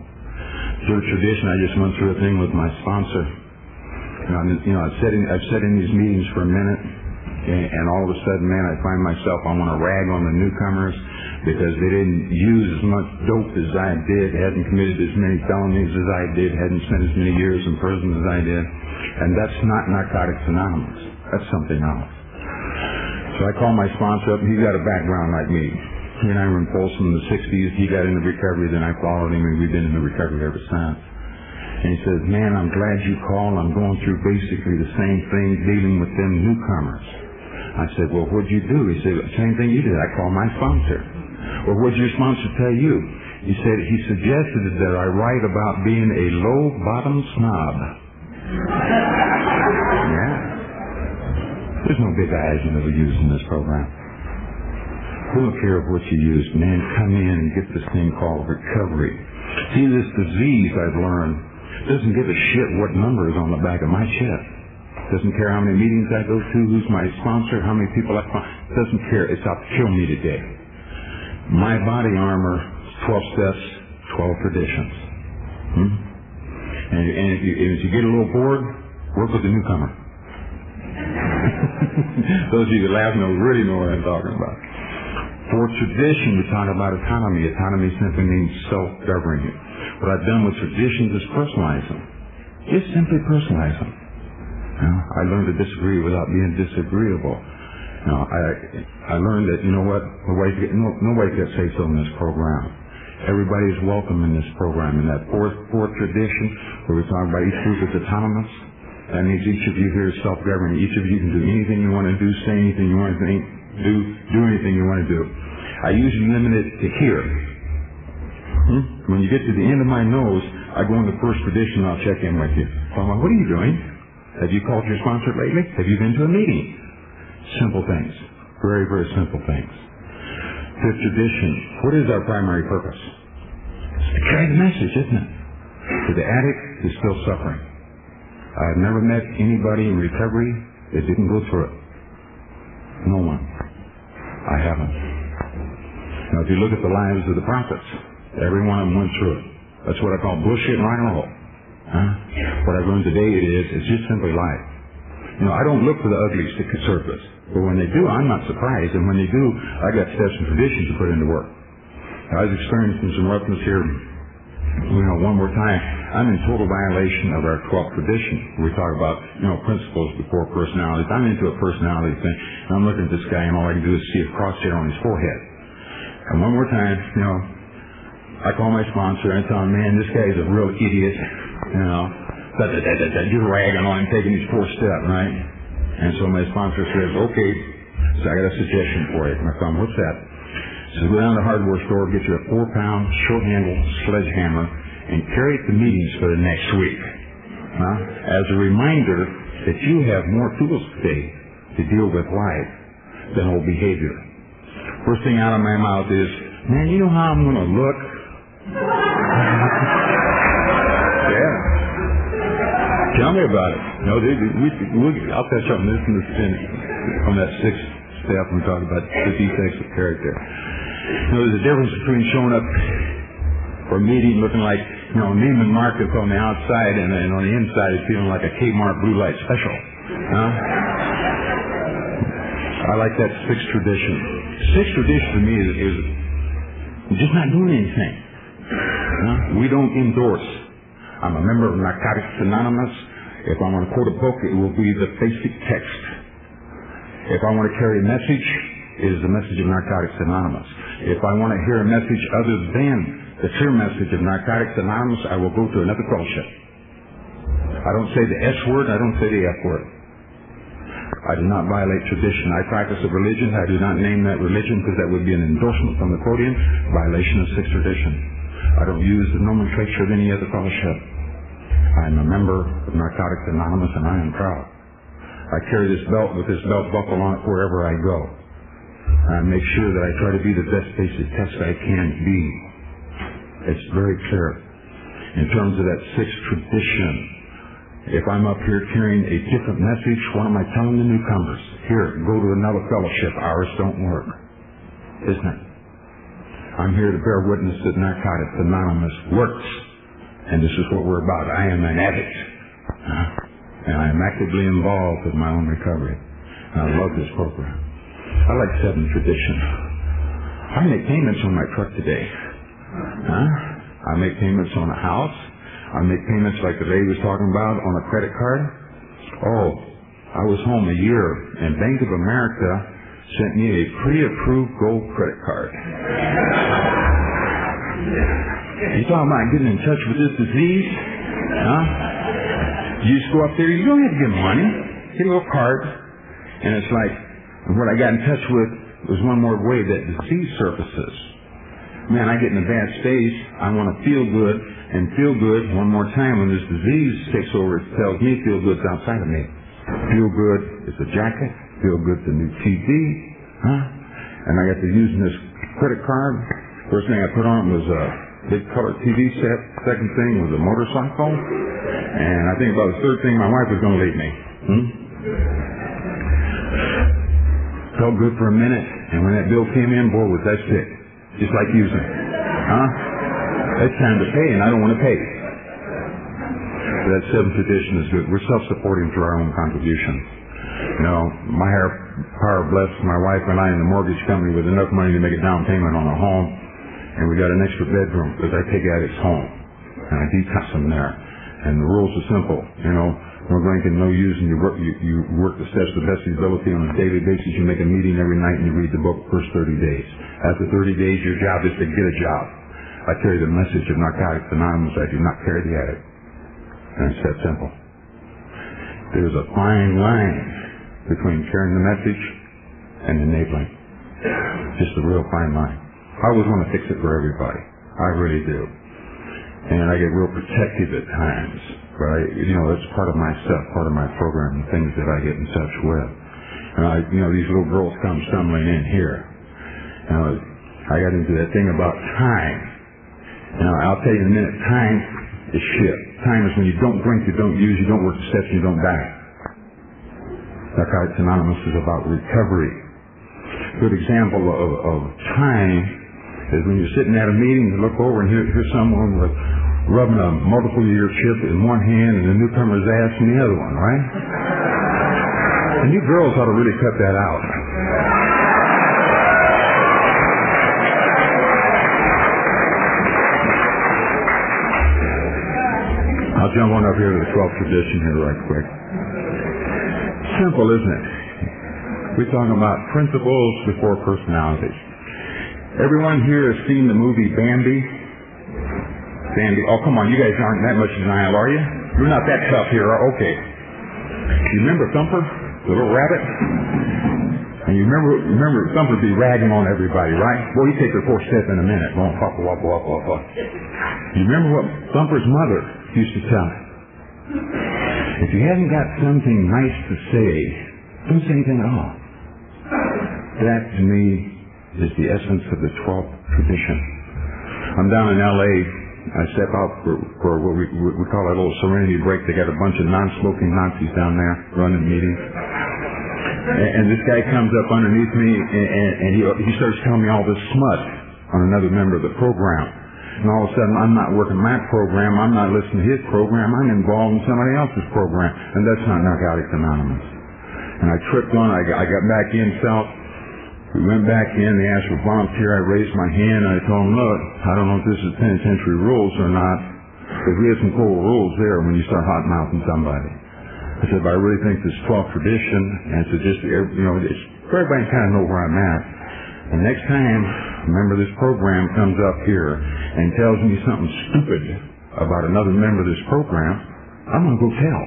Speaker 3: Through tradition, I just went through a thing with my sponsor. I've sat in these meetings for a minute, and all of a sudden, man, I find myself, I want to rag on the newcomers because they didn't use as much dope as I did, hadn't committed as many felonies as I did, hadn't spent as many years in prison as I did. And that's not Narcotics Anonymous. That's something else. So I called my sponsor up, and he got a background like me. He and I were in Folsom in the 60s. He got into recovery, then I followed him, and we've been in the recovery ever since. And he says, man, I'm glad you called. I'm going through basically the same thing, dealing with them newcomers. I said, well, what'd you do? He said, same thing you did. I called my sponsor. Well, what'd your sponsor tell you? He said, he suggested that I write about being a low-bottom snob. Yeah. There's no big eyes you never used in this program. We don't care what you use, man. Come in and get this thing called recovery. See, this disease I've learned doesn't give a shit what number is on the back of my chest. Doesn't care how many meetings I go to, who's my sponsor, how many people I find. Doesn't care. It's out to kill me today. My body armor, 12 steps, 12 traditions. And if you get a little bored, work with the newcomer. Those of you that laugh really know what I'm talking about. For tradition, we talk about autonomy. Autonomy simply means self-governing. What I've done with traditions is personalize them. Just simply personalize them. I learned to disagree without being disagreeable. I learned that, you know what, nobody gets say-so in this program. Everybody is welcome in this program. In that fourth tradition, where we talk about each group is autonomous, that means each of you here is self-governing. Each of you can do anything you want to do, say anything you want to think, do anything you want to do. I usually limit it to here. When you get to the end of my nose, I go into first tradition and I'll check in with you. So I'm like, what are you doing? Have you called your sponsor lately? Have you been to a meeting? Simple things. Very, very simple things. Fifth tradition. What is our primary purpose? It's to carry the message, isn't it? To the addict who's still suffering. I've never met anybody in recovery that didn't go through it. No one. I haven't. Now, if you look at the lives of the prophets, every one of them went through it. That's what I call bullshit and rock and roll. What I've learned today it's just simply life. I don't look for the uglies to surface. But when they do, I'm not surprised. And when they do, I got steps and traditions to put into work. I was experiencing some roughness here. One more time. I'm in total violation of our 12th tradition. We talk about, principles before personalities. I'm into a personality thing. And I'm looking at this guy, and all I can do is see a crosshair on his forehead. And one more time, I call my sponsor and I tell him, man, this guy is a real idiot. You're ragging on him, taking his 4th step, right? And so my sponsor says, okay, so I got a suggestion for you. And I tell him, what's that? So go down to the hardware store, get you a 4-pound short-handled sledgehammer, and carry it to meetings for the next week. As a reminder that you have more tools today to deal with life than old behavior. First thing out of my mouth is, man, you know how I'm going to look? Yeah. Tell me about it. No, I'll touch on this on that 6th step when we talk about the defects of character. There's a difference between showing up for a meeting looking like, Neiman Marcus on the outside and on the inside is feeling like a Kmart blue light special. I like that 6th tradition. 6th tradition to me is just not doing anything. We don't endorse. I'm a member of Narcotics Anonymous. If I want to quote a book, it will be the basic text. If I want to carry a message, it is the message of Narcotics Anonymous. If I want to hear a message other than the clear message of Narcotics Anonymous, I will go to another fellowship. I don't say the S word, I don't say the F word. I do not violate tradition. I practice a religion. I do not name that religion because that would be an endorsement from the podium, violation of 6th tradition. I don't use the nomenclature of any other fellowship. I am a member of Narcotics Anonymous, and I am proud. I carry this belt with this belt buckle on it wherever I go. I make sure that I try to be the best basic test I can be. It's very clear. In terms of that 6th tradition, if I'm up here carrying a different message, what am I telling the newcomers? Here, go to another fellowship. Ours don't work. Isn't it? I'm here to bear witness that Narcotics Anonymous works. And this is what we're about. I am an addict. And I am actively involved with my own recovery. And I love this program. I like 7th tradition. I make payments on my truck today. I make payments on a house. I make payments like the lady was talking about on a credit card. Oh, I was home a year and Bank of America sent me a pre-approved gold credit card. You talking about getting in touch with this disease? You just go up there, you don't have to give them money. Get a little card. And it's like, what I got in touch with was one more way that disease surfaces. Man, I get in a bad stage. I want to feel good and feel good one more time. When this disease takes over, it tells me feel good's outside of me. Feel good is a jacket. Feel good's a new TV. And I got to using this credit card. First thing I put on was a big color TV set. Second thing was a motorcycle. And I think about the third thing, my wife was going to leave me. Felt good for a minute. And when that bill came in, boy, was that sick. Just like using. It's time to pay, and I don't want to pay. So that 7th tradition is good. We're self-supporting through our own contributions. My higher power blessed my wife and I in the mortgage company with enough money to make a down payment on a home, and we got an extra bedroom because I take addicts home, and I detox them there. And the rules are simple. No drinking, no using. You work the steps to the best of your ability on a daily basis. You make a meeting every night and you read the book the first 30 days. After 30 days, your job is to get a job. I carry the message of Narcotics Anonymous. I do not carry the addict. And it's that simple. There's a fine line between carrying the message and enabling. Just a real fine line. I always want to fix it for everybody. I really do. And I get real protective at times. Right? That's part of my stuff, part of my program, the things that I get in touch with. And these little girls come stumbling in here. I got into that thing about time. I'll tell you in a minute, time is shit. Time is when you don't drink, you don't use, you don't work the steps, you don't die. Narcotics Anonymous is about recovery. A good example of time is when you're sitting at a meeting, you look over and hear someone with rubbing a multiple-year chip in one hand and the newcomer's ass in the other one, right? And you girls ought to really cut that out. I'll jump on up here to the 12th tradition here right quick. Simple, isn't it? We're talking about principles before personalities. Everyone here has seen the movie Bambi? Sandy. Oh, come on, you guys aren't that much denial, are you? You're not that tough here. Okay. You remember Thumper, the little rabbit? And you remember Thumper be ragging on everybody, right? Well, he takes a 4-step in a minute. Going, You remember what Thumper's mother used to tell him? If you haven't got something nice to say, don't say anything at all. That, to me, is the essence of the 12th tradition. I'm down in L.A. I step out for what we call a little serenity break. They got a bunch of non-smoking Nazis down there running meetings. And this guy comes up underneath me, and he starts telling me all this smut on another member of the program. And all of a sudden, I'm not working my program. I'm not listening to his program. I'm involved in somebody else's program. And that's not Narcotics Anonymous. And I tripped on. I got back in south. We went back in. They asked for volunteer. I raised my hand, and I told them, look, I don't know if this is penitentiary rules or not, because we have some cool rules there when you start hot-mouthing somebody. I said, but I really think this 12th tradition, and so just, it's for everybody to kind of know where I'm at. And next time a member of this program comes up here and tells me something stupid about another member of this program, I'm going to go tell.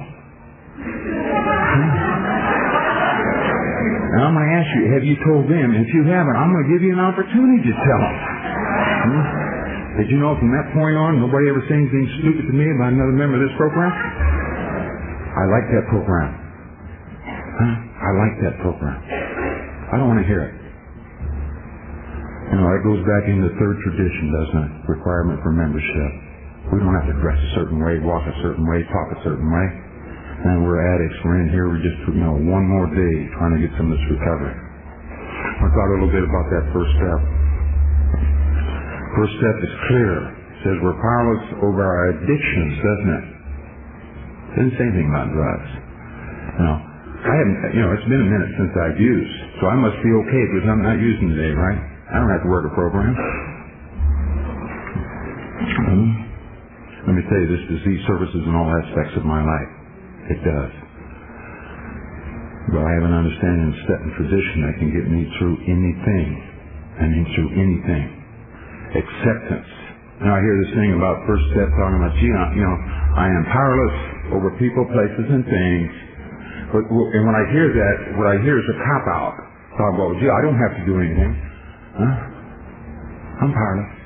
Speaker 3: Now I'm going to ask you, have you told them? If you haven't, I'm going to give you an opportunity to tell them. Did you know from that point on, nobody ever said anything stupid to me about another member of this program? I like that program. I like that program. I don't want to hear it. That goes back into the 3rd tradition, doesn't it? Requirement for membership. We don't have to dress a certain way, walk a certain way, talk a certain way. And we're addicts. We're in here. We're just, one more day trying to get some of this recovery. I thought a little bit about that first step. First step is clear. It says we're powerless over our addictions, doesn't it? Didn't say anything about drugs. I haven't, it's been a minute since I've used, so I must be okay because I'm not using today, right? I don't have to work a program. Let me tell you, this disease services in all aspects of my life. It does. But I have an understanding of step and tradition that can get me through anything. Through anything. Acceptance. Now I hear this thing about first step talking about, I am powerless over people, places, and things. And when I hear that, what I hear is a cop-out. Talk about, I don't have to do anything. I'm powerless.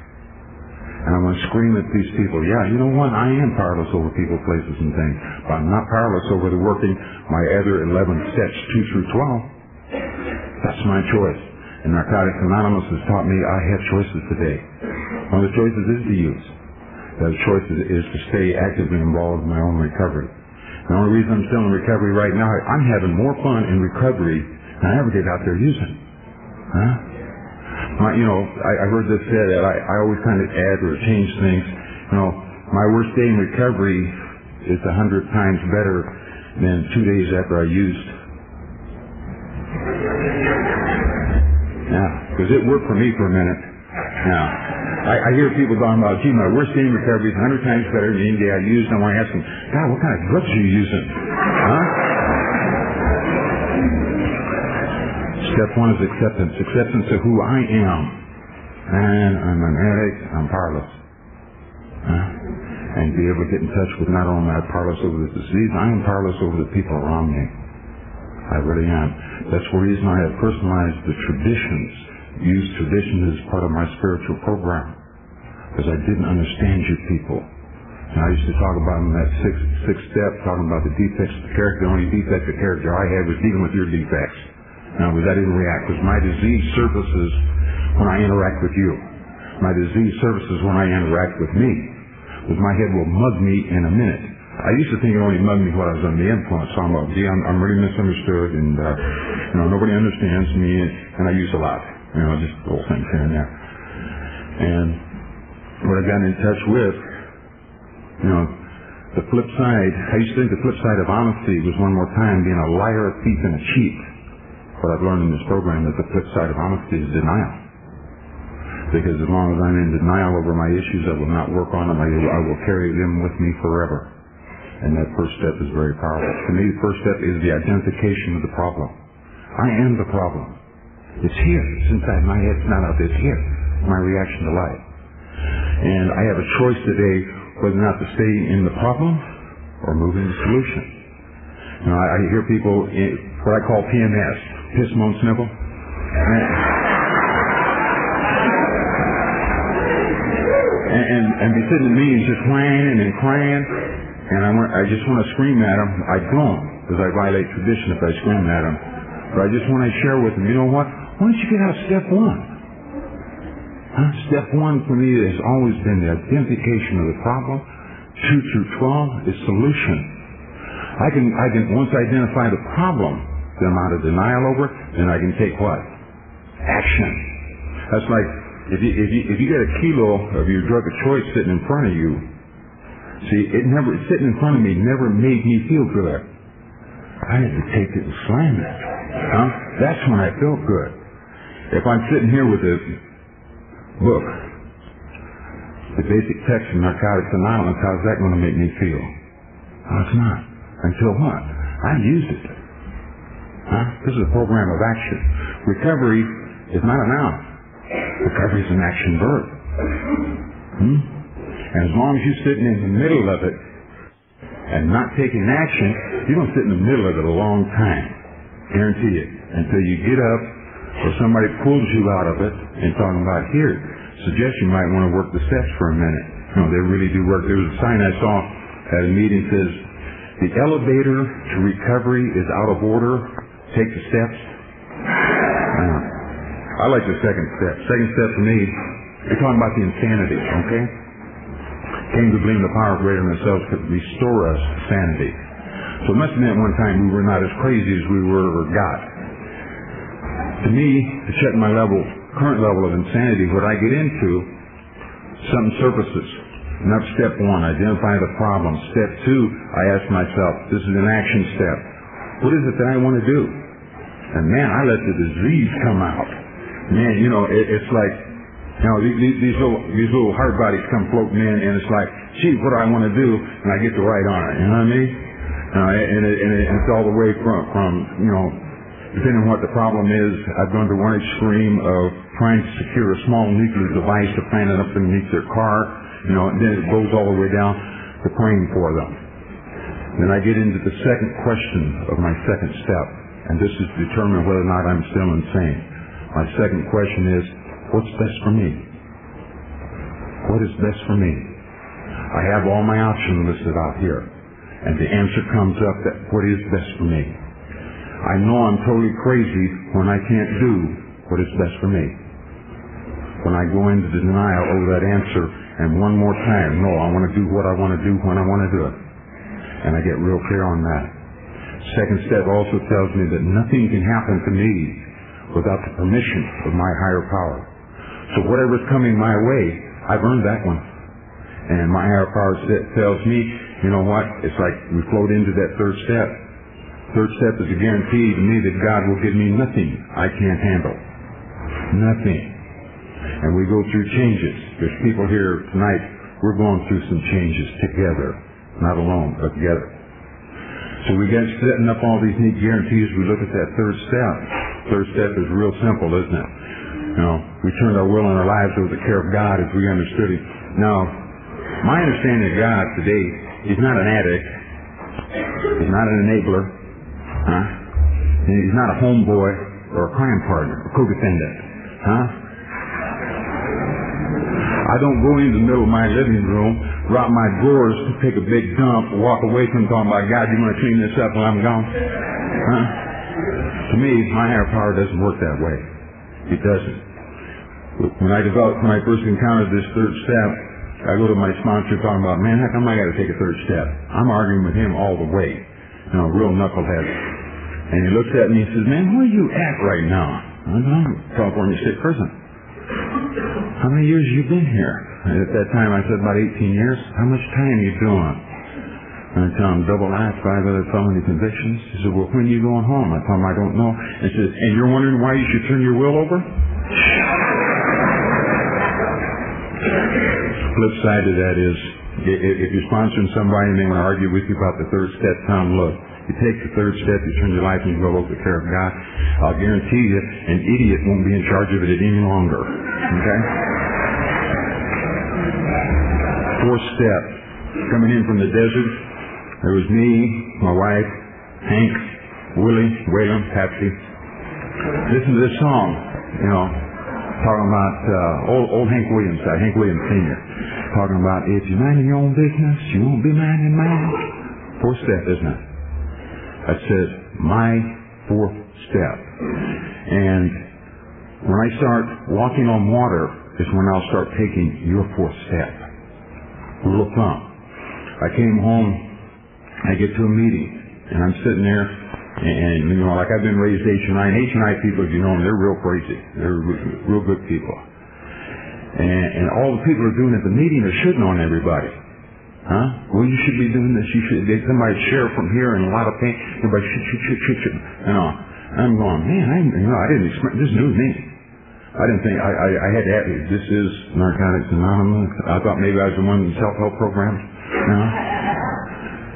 Speaker 3: And I want to scream at these people, you know what? I am powerless over people, places, and things. But I'm not powerless over the working my other 11 steps, 2 through 12. That's my choice. And Narcotics Anonymous has taught me I have choices today. One of the choices is to use. The other choice is to stay actively involved in my own recovery. The only reason I'm still in recovery right now, I'm having more fun in recovery than I ever did out there using. I heard this said that I always kind of add or change things. My worst day in recovery is 100 times better than 2 days after I used. Because it worked for me for a minute. I hear people talking about, my worst day in recovery is 100 times better than any day I used. And I want to ask them, God, what kind of drugs are you using? Step 1 is acceptance. Acceptance of who I am. And I'm an addict. I'm powerless. And be able to get in touch with not only am I powerless over the disease, I am powerless over the people around me. I really am. That's the reason I have personalized the traditions. Use traditions as part of my spiritual program. Because I didn't understand you people. And I used to talk about in that sixth step, talking about the defects of the character. The only defect of character I had was dealing with your defects. Now, because I didn't react, because my disease surfaces when I interact with you. My disease surfaces when I interact with me. Because my head will mug me in a minute. I used to think it only mugged me when I was under the influence. So I'm like, I'm really misunderstood, and nobody understands me, and I use a lot. Just little things here and there. And what I got in touch with, the flip side, I used to think the flip side of honesty was one more time being a liar, a thief, and a cheat. But I've learned in this program that the flip side of honesty is denial. Because as long as I'm in denial over my issues, I will not work on them. I will carry them with me forever. And that first step is very powerful. To me, the first step is the identification of the problem. I am the problem. It's here. It's inside my head. It's not out there. It's here. My reaction to life. And I have a choice today whether or not to stay in the problem or move in the solution. I hear people, what I call PMS, piss, moan, snivel. And be sitting in meetings just whining and crying, and I just want to scream at them. I don't, because I violate tradition if I scream at them. But I just want to share with them, you know what? Why don't you get out of step one? Step one for me has always been the identification of the problem. 2 through 12 is solution. I can once I identify the problem, then I'm out of denial over it, then I can take what? Action. That's like if you get a kilo of your drug of choice sitting in front of you, see, sitting in front of me never made me feel good. I had to take it and slam it. That's when I felt good. If I'm sitting here with a book, the basic text of Narcotics Anonymous, how's that going to make me feel? Oh, it's not. Until what? I used it. This is a program of action. Recovery is not a noun. Recovery is an action verb. And as long as you're sitting in the middle of it and not taking action, you're going to sit in the middle of it a long time. Guarantee it. Until you get up or somebody pulls you out of it and talking about, here, suggest you might want to work the steps for a minute. No, they really do work. There was a sign I saw at a meeting that says, the elevator to recovery is out of order. Take the steps. I like the second step. Second step for me, you're talking about the insanity, okay? Came to believe the power greater than themselves could restore us to sanity. So it must have been at one time we were not as crazy as we were or got. To me, to check my current level of insanity, what I get into, something surfaces. And that's step one, identify the problem. Step two, I ask myself, this is an action step. What is it that I want to do? And man, I let the disease come out. Man, you know, it's like, you know, these little hard bodies come floating in, and it's like, gee, what do I want to do? And I get to write on it. You know what I mean? And it's all the way from you know, depending on what the problem is, I've gone to one extreme of trying to secure a small nuclear device to plant it up underneath their car. You know, and then it goes all the way down to praying for them. Then I get into the second question of my second step, and this is to determine whether or not I'm still insane. My second question is, what's best for me? What is best for me? I have all my options listed out here, and the answer comes up that what is best for me. I know I'm totally crazy when I can't do what is best for me. When I go into denial over that answer, and one more time, no, I want to do what I want to do when I want to do it. And I get real clear on that. Second step also tells me that nothing can happen to me without the permission of my higher power. So whatever's coming my way, I've earned that one. And my higher power tells me, you know what, it's like we float into that third step. Third step is a guarantee to me that God will give me nothing I can't handle. Nothing. And we go through changes. There's people here tonight, we're going through some changes together. Not alone, but together. So we get setting up all these neat guarantees. We look at that third step. Third step is real simple, isn't it? You know, we turned our will and our lives over to the care of God as we understood Him. Now, my understanding of God today, He's not an addict. He's not an enabler. And He's not a homeboy or a crime partner, a co-defendant. I don't go into the middle of my living room, drop my drawers to take a big dump, walk away from talking about, God, you want to clean this up when I'm gone? To me, my higher power doesn't work that way. It doesn't. When I first encountered this third step, I go to my sponsor talking about, man, how come I got to take a third step? I'm arguing with him all the way. You know, real knucklehead. And he looks at me and says, man, where are you at right now? I'm in California State Prison. How many years have you been here? And at that time I said about 18 years. How much time you doing? And I tell him double life, 5 other felony convictions. He said, well, when are you going home? I tell him I don't know. And he says, and you're wondering why you should turn your will over? Flip side of that is, if you're sponsoring somebody and they want to argue with you about the third step, tell them, look, you take the third step, you turn your life and you go over the care of God. I'll guarantee you, an idiot won't be in charge of it any longer. Okay? Fourth step, coming in from the desert, there was me, my wife, Hank, Willie, Waylon, Patsy. Listen to this song, talking about old Hank Williams Sr. Talking about, if you're minding your own business, you won't be minding mine. Fourth step, isn't it? That says, my fourth step. And when I start walking on water is when I'll start taking your fourth step. Rule of thumb. I came home, I get to a meeting, and I'm sitting there, and like I've been raised HNI, and HNI people, if you know them, they're real crazy. They're real good people. And all the people are doing at the meeting are shitting on everybody. Huh? Well, you should be doing this. You should. Somebody share from here and a lot of pain. Everybody shit. I'm going, man. I didn't expect this new me. I didn't think I had to have it. This is Narcotics Anonymous. I thought maybe I was the one in self-help programs.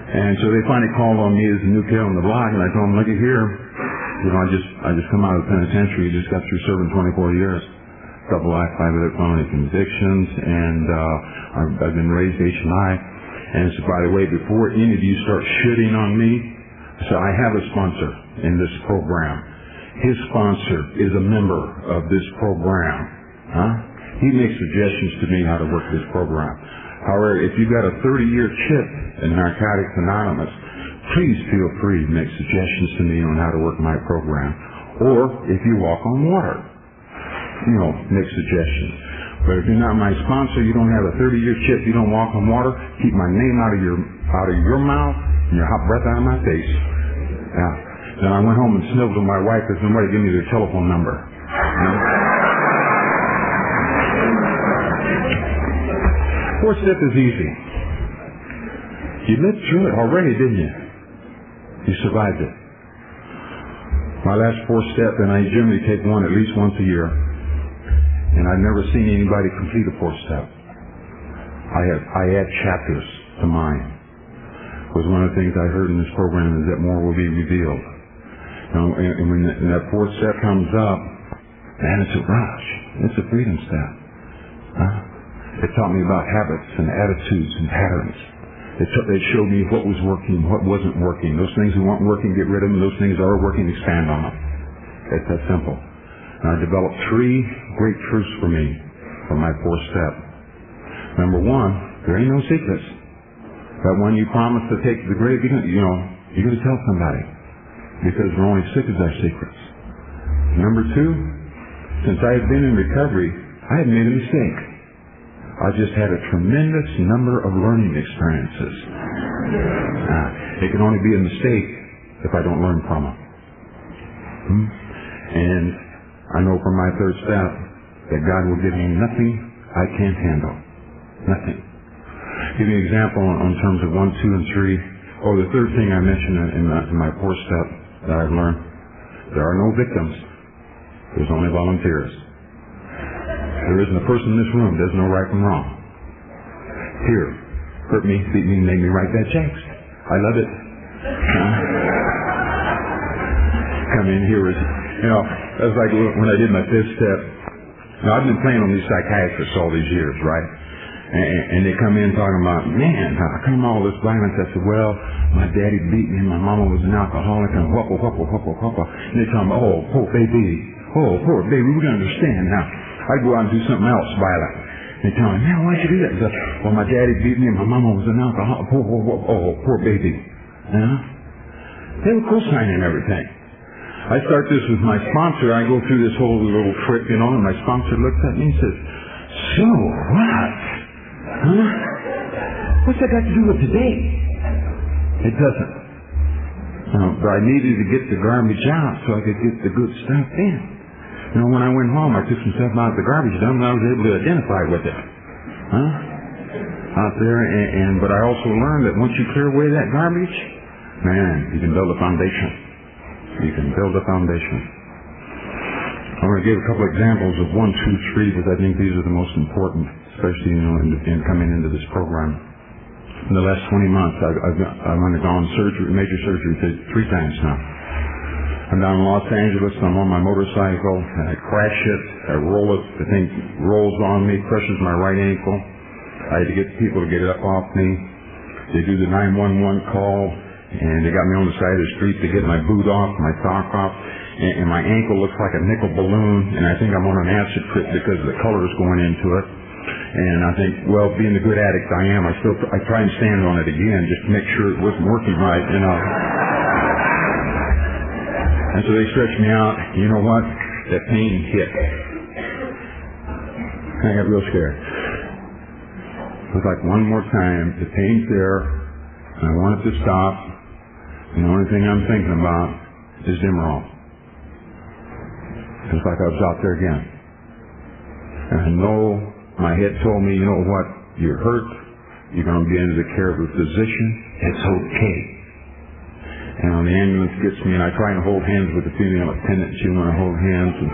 Speaker 3: And so they finally called on me as the new kid on the block, and I told them, look at here. I just come out of the penitentiary. Just got through serving 24 years. Double life, 5 other felony convictions, and I've been raised HNI. And so, by the way, before any of you start shitting on me, so I have a sponsor in this program. His sponsor is a member of this program. He makes suggestions to me how to work this program. However, if you've got a 30-year chip in Narcotics Anonymous, please feel free to make suggestions to me on how to work my program. Or if you walk on water, make suggestions. But if you're not my sponsor, you don't have a 30-year chip, you don't walk on water, keep my name out of your mouth and your hot breath out of my face. Yeah. Then I went home and snuggled with my wife because nobody gave me their telephone number. Fourth step is easy. You lived through it already, didn't you? You survived it. My last fourth step, and I generally take one at least once a year, and I've never seen anybody complete a fourth step. I add chapters to mine. Because one of the things I heard in this program is that more will be revealed. And when that fourth step comes up, man, it's a rush. It's a freedom step. It taught me about habits and attitudes and patterns. It showed me what was working, what wasn't working. Those things that weren't working, get rid of them. Those things that are working, expand on them. It's that simple. And I developed 3 great truths for me for my fourth step. Number 1, there ain't no secrets. That when you promise to take to the grave, you're going to tell somebody. Because we're only sick as our secrets. Number 2, since I have been in recovery, I haven't made a mistake. I just had a tremendous number of learning experiences. It can only be a mistake if I don't learn from them. And I know from my third step that God will give me nothing I can't handle. Nothing. Give me an example in terms of 1, 2, and 3. Oh, the third thing I mentioned in my fourth step that I've learned, there are no victims. There's only volunteers. There isn't a person in this room that doesn't know right from wrong. Here, hurt me, beat me, made me write bad checks. I love it. Come in here, that's like when I did my fifth step. Now, I've been playing on these psychiatrists all these years, right? And they come in talking about, man, how come all this violence? I said, well, my daddy beat me, my mama was an alcoholic, and whoppa. And they tell me, oh, poor baby, we can understand now. I go out and do something else violent. They tell me, man, why'd you do that? Said, well, my daddy beat me and my mama was an alcoholic. Poor baby. They were co-signing everything. I start this with my sponsor. I go through this whole little trick, and my sponsor looks at me and says, so what? What's that got to do with today? It doesn't. But I needed to get the garbage out so I could get the good stuff in. When I went home, I took some stuff out of the garbage dump, and I was able to identify with it. Out there, but I also learned that once you clear away that garbage, man, you can build a foundation. You can build a foundation. I'm going to give a couple examples of 1, 2, 3, because I think these are the most important, especially in coming into this program. In the last 20 months, I've undergone major surgery 3 times now. I'm down in Los Angeles, I'm on my motorcycle, and I crash it, I roll it, the thing rolls on me, crushes my right ankle. I had to get people to get it up off me. They do the 911 call, and they got me on the side of the street to get my boot off, my sock off, and my ankle looks like a nickel balloon, and I think I'm on an acid trip because the color is going into it. And I think, well, being the good addict I am, I try and stand on it again just to make sure it wasn't working right, you know. And so they stretched me out. You know what? That pain hit. I got real scared. It was like one more time. The pain's there. I want it to stop. And the only thing I'm thinking about is Demerol. It's like I was out there again. And I know my head told me, you know what? You're hurt. You're going to be under the care of a physician. It's okay. And when the ambulance gets me, and I try and hold hands with the female attendant, she want to hold hands. And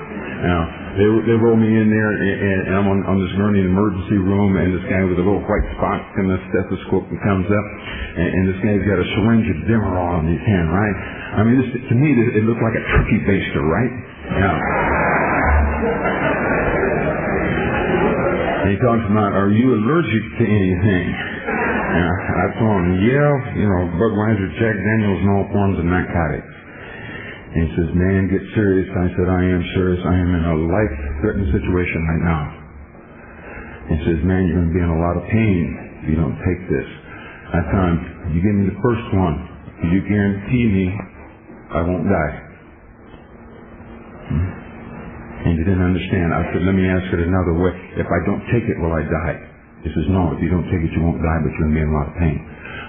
Speaker 3: they roll me in there, and I'm on this gurney in the emergency room, and this guy with a little white spot and the stethoscope comes up, and this guy's got a syringe of Demerol in his hand, right? I mean, to me, it looked like a turkey baster, right? Yeah. And he talks about, are you allergic to anything? I told him, yeah, Budweiser, Jack Daniels, and all forms of narcotics. And he says, man, get serious. I said, I am serious. I am in a life-threatening situation right now. He says, man, you're going to be in a lot of pain if you don't take this. I told him, you give me the first one. You guarantee me I won't die. And he didn't understand. I said, let me ask it another way. If I don't take it, will I die? He says, no, if you don't take it, you won't die, but you're going to be in a lot of pain.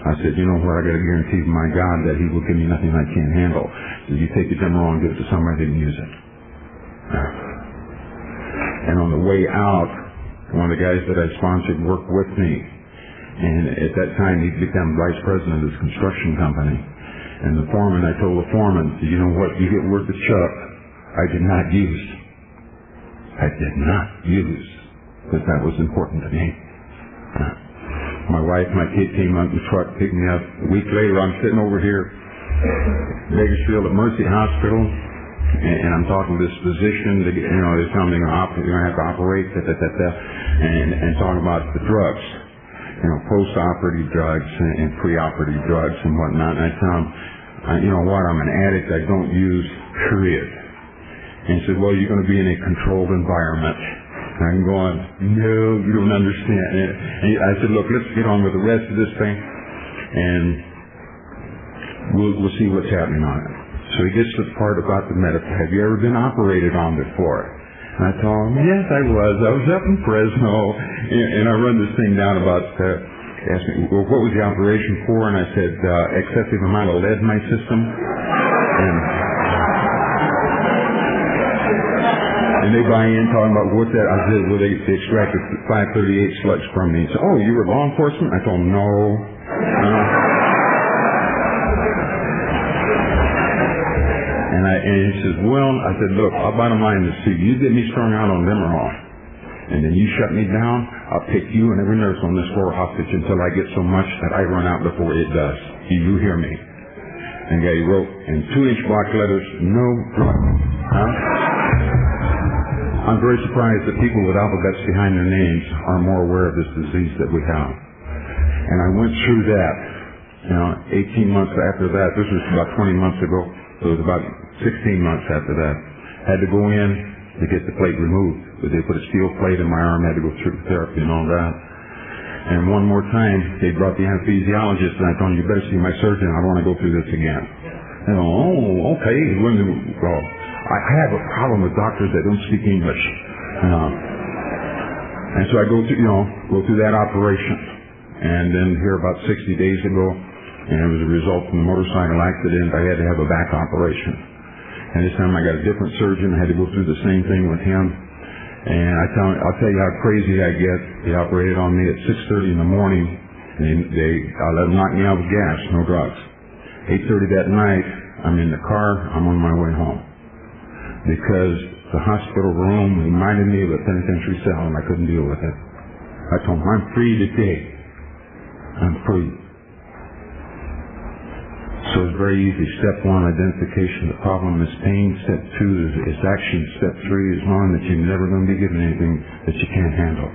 Speaker 3: I said, you know what, I got a guarantee from my God that he will give me nothing I can't handle. He said, you take the Demerol and give it to somebody that can use it. And on the way out, one of the guys that I sponsored worked with me. And at that time, he'd become vice president of this construction company. And the foreman, I told the foreman, you know what, you get word to Chuck, I did not use. I did not use, because that was important to me. My wife, my kid came out in the truck, picked me up. A week later, I'm sitting over here, Bakersfield at Mercy Hospital, and I'm talking to this physician. They tell me they're going to have to operate, and talking about the drugs, post-operative drugs and pre-operative drugs and whatnot. And I tell them, you know what, I'm an addict. I don't use, period. And he said, well, you're going to be in a controlled environment. And I'm going, no, you don't understand. And I said, look, let's get on with the rest of this thing, and we'll see what's happening on it. So he gets to the part about the medical. Have you ever been operated on before? And I told him, yes, I was. I was up in Fresno, and I run this thing down about, asked me, well, what was the operation for? And I said, excessive amount of lead in my system. And they buy in, talking about what's that? I said, well, they extracted 538 slugs from me. He said, oh, you were law enforcement? I told him, no. And he says, well, I said, look, bottom line is, see, you get me strung out on Demerol, and then you shut me down, I'll pick you and every nurse on this floor hostage until I get so much that I run out before it does. You hear me? And he wrote in 2-inch block letters, no drug. I'm very surprised that people with alphabets behind their names are more aware of this disease that we have. And I went through that, 18 months after that. This was about 20 months ago. So it was about 16 months after that. Had to go in to get the plate removed. They put a steel plate in my arm, had to go through therapy and all that. And one more time, they brought the anesthesiologist, and I told him, you better see my surgeon. I don't want to go through this again. And oh, okay. Well, I have a problem with doctors that don't speak English. And so I go through that operation. And then here about 60 days ago, and it was a result from the motorcycle accident, I had to have a back operation. And this time I got a different surgeon. I had to go through the same thing with him. And I'll tell you how crazy I get. They operated on me at 6:30 in the morning. And I let them knock me out with gas, no drugs. 8:30 that night, I'm in the car. I'm on my way home. Because the hospital room reminded me of a penitentiary cell, and I couldn't deal with it. I told him, I'm free today. I'm free. So it's very easy. Step 1, identification of the problem is pain. Step 2 is action. Step 3 is knowing that you're never going to be given anything that you can't handle.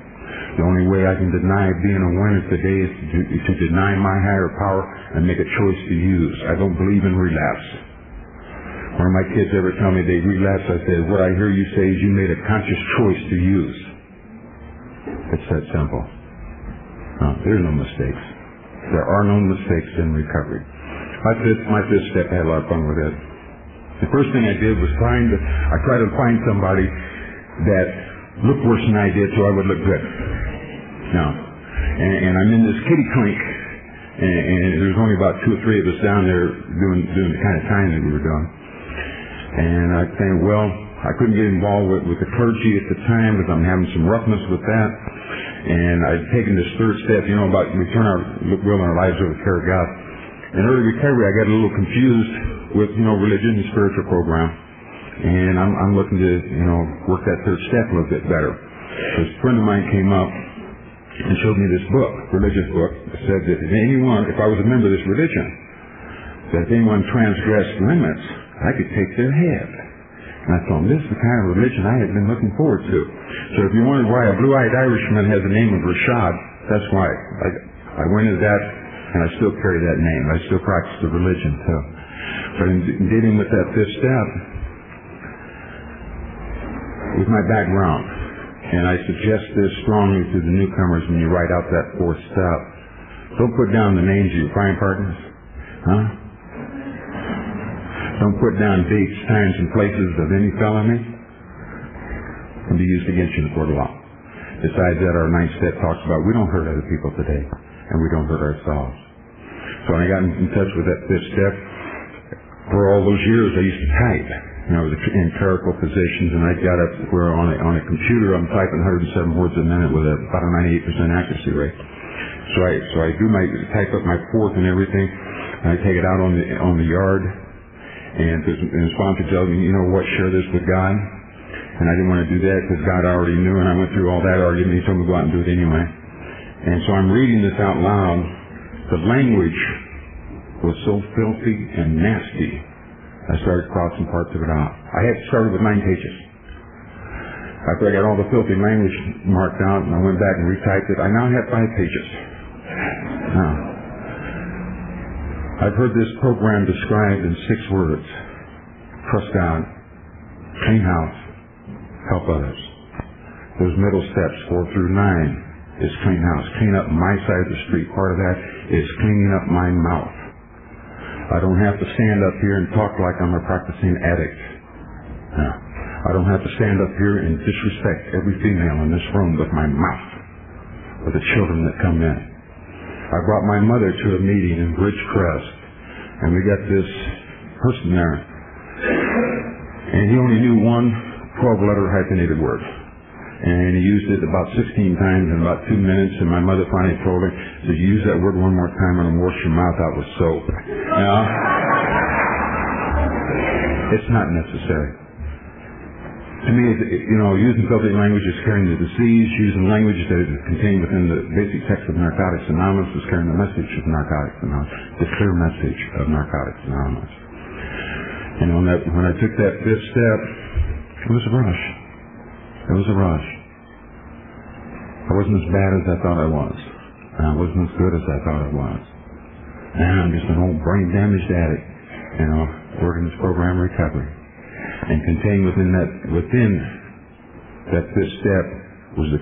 Speaker 3: The only way I can deny being a winner today is to deny my higher power and make a choice to use. I don't believe in relapse. One of my kids ever tell me they relapse, I said, what I hear you say is you made a conscious choice to use. It's that simple. No, there are no mistakes. There are no mistakes in recovery. My fifth step, I had a lot of fun with it. The first thing I did was I tried to find somebody that looked worse than I did so I would look good. Now, and I'm in this kiddie clink, and there's only about 2 or 3 of us down there doing the kind of time that we were doing. And I think, well, I couldn't get involved with the clergy at the time because I'm having some roughness with that. And I'd taken this third step, about we turn our will and our lives over to the care of God. In early recovery, I got a little confused with, religion and spiritual program. And I'm looking to, work that third step a little bit better. So a friend of mine came up and showed me this book, religious book, that said that if I was a member of this religion, that if anyone transgressed limits, I could take their head. And I thought, this is the kind of religion I had been looking forward to. So if you wondered why a blue-eyed Irishman has the name of Rashad, that's why. I went into that, and I still carry that name. I still practice the religion, too. But in dealing with that fifth step, with my background, and I suggest this strongly to the newcomers when you write out that fourth step, don't put down the names of your crime partners. Huh? Don't put down dates, times, and places of any felony. Can be used against you in the court of law. Besides that, our ninth step talks about we don't hurt other people today, and we don't hurt ourselves. So when I got in touch with that fifth step, for all those years I used to type. I was in clerical positions, and I got up where on a computer I'm typing 107 words a minute with about a 98% accuracy rate. So I type up my fourth and everything, and I take it out on the yard. And the sponsor tells me, share this with God. And I didn't want to do that because God already knew, and I went through all that argument. He told me to go out and do it anyway. And so I'm reading this out loud. The language was so filthy and nasty, I started crossing parts of it out. I had started with 9 pages. After I got all the filthy language marked out, and I went back and retyped it, I now have 5 pages. Now, I've heard this program described in 6 words. Trust God, clean house, help others. Those middle steps, 4 through 9, is clean house. Clean up my side of the street. Part of that is cleaning up my mouth. I don't have to stand up here and talk like I'm a practicing addict. No. I don't have to stand up here and disrespect every female in this room with my mouth, or the children that come in. I brought my mother to a meeting in Bridgecrest, and we got this person there, and he only knew one 12-letter hyphenated word, and he used it about 16 times in about 2 minutes, and my mother finally told him, said, you use that word one more time and I'll wash your mouth out with soap. Now, it's not necessary. To me, using filthy language is carrying the disease. Using language that is contained within the basic text of Narcotics Anonymous is carrying the message of Narcotics Anonymous, the clear message of Narcotics Anonymous. When I took that fifth step, it was a rush. It was a rush. I wasn't as bad as I thought I was. And I wasn't as good as I thought I was. Now I'm just an old brain-damaged addict, working this program recovery. And contained within that fifth step was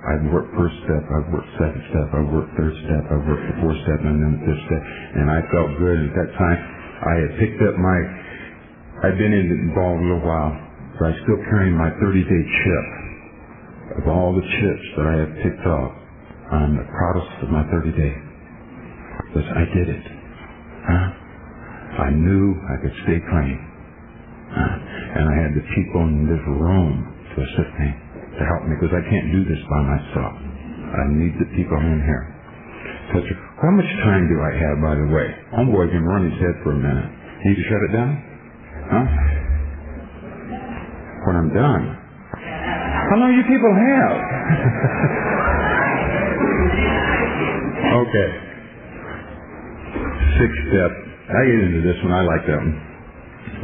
Speaker 3: I've worked first step, I've worked second step, I've worked third step, I've worked the fourth step, and then the fifth step. And I felt good. At that time, I had picked up I'd been involved a little while, but I still carrying my 30-day chip. Of all the chips that I have picked off, I'm the proudest of my 30-day. Because I did it. I knew I could stay clean. And I had the people in this room to assist me, to help me, because I can't do this by myself. I need the people in here. How much time do I have, by the way? Homeboy can run his head for a minute. Need to shut it down? Huh? When I'm done. How long do you people have? Okay. Sixth step. I get into this one. I like that one.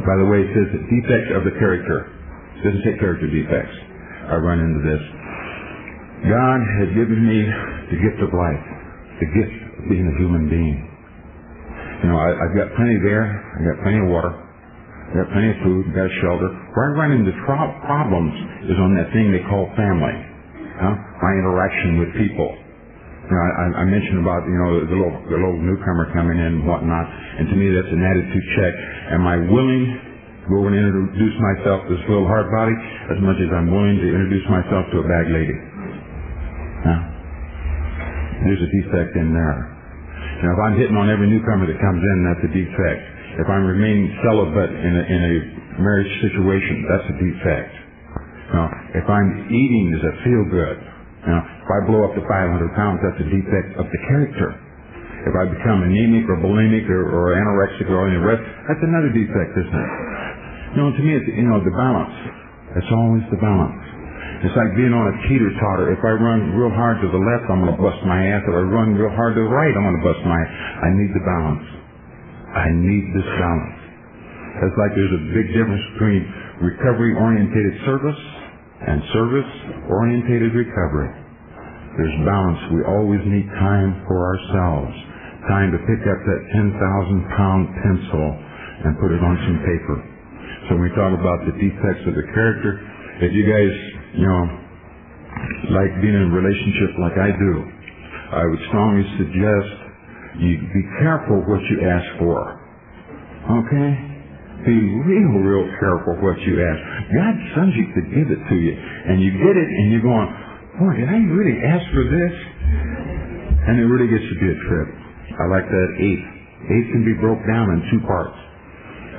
Speaker 3: By the way, it says defects of the character. It doesn't say character defects. I run into this. God has given me the gift of life, the gift of being a human being. I've got plenty of air, I've got plenty of water, got plenty of food, got a shelter. Where I run into problems is on that thing they call family. My interaction with people. You know, I mentioned about, you know, the little newcomer coming in and whatnot, and to me that's an attitude check. Am I willing to go and introduce myself to this little hard body as much as I'm willing to introduce myself to a bag lady? There's a defect in there. You know, if I'm hitting on every newcomer that comes in, that's a defect. If I'm remaining celibate in a marriage situation, that's a defect. Now, if I'm eating as a feel-good, if I blow up to 500 pounds, that's a defect of the character. If I become anemic or bulimic or anorexic or any rest, that's another defect, isn't it? You know, to me, it's, you know, the balance. It's always the balance. It's like being on a teeter-totter. If I run real hard to the left, I'm going to bust my ass. If I run real hard to the right, I'm going to bust my ass. I need the balance. I need this balance. It's like there's a big difference between recovery-orientated service and service-orientated recovery. There's balance. We always need time for ourselves. Time to pick up that 10,000-pound pencil and put it on some paper. So when we talk about the defects of the character, if you guys, you know, like being in a relationship like I do, I would strongly suggest you be careful what you ask for. Okay? Be real careful what you ask. God's sons you to give it to you. And you get it and you're going, boy, did I really ask for this? And it really gets to be a trip. I like that 8. 8 can be broke down in 2 parts.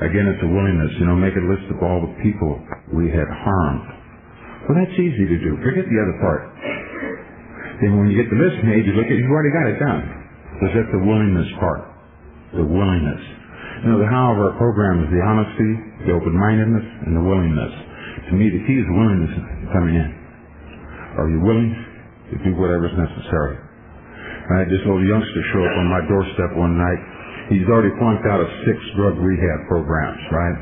Speaker 3: Again, it's a willingness. You know, make a list of all the people we had harmed. Well, that's easy to do. Forget the other part. Then when you get the list made, you look at it, you've already got it done. Because that's the willingness part. The willingness. You know, the how of our program is the honesty, the open-mindedness, and the willingness. To me, the key is willingness coming in. Are you willing to do whatever's necessary? I had this little youngster show up on my doorstep one night. He's already flunked out of 6 drug rehab programs, right?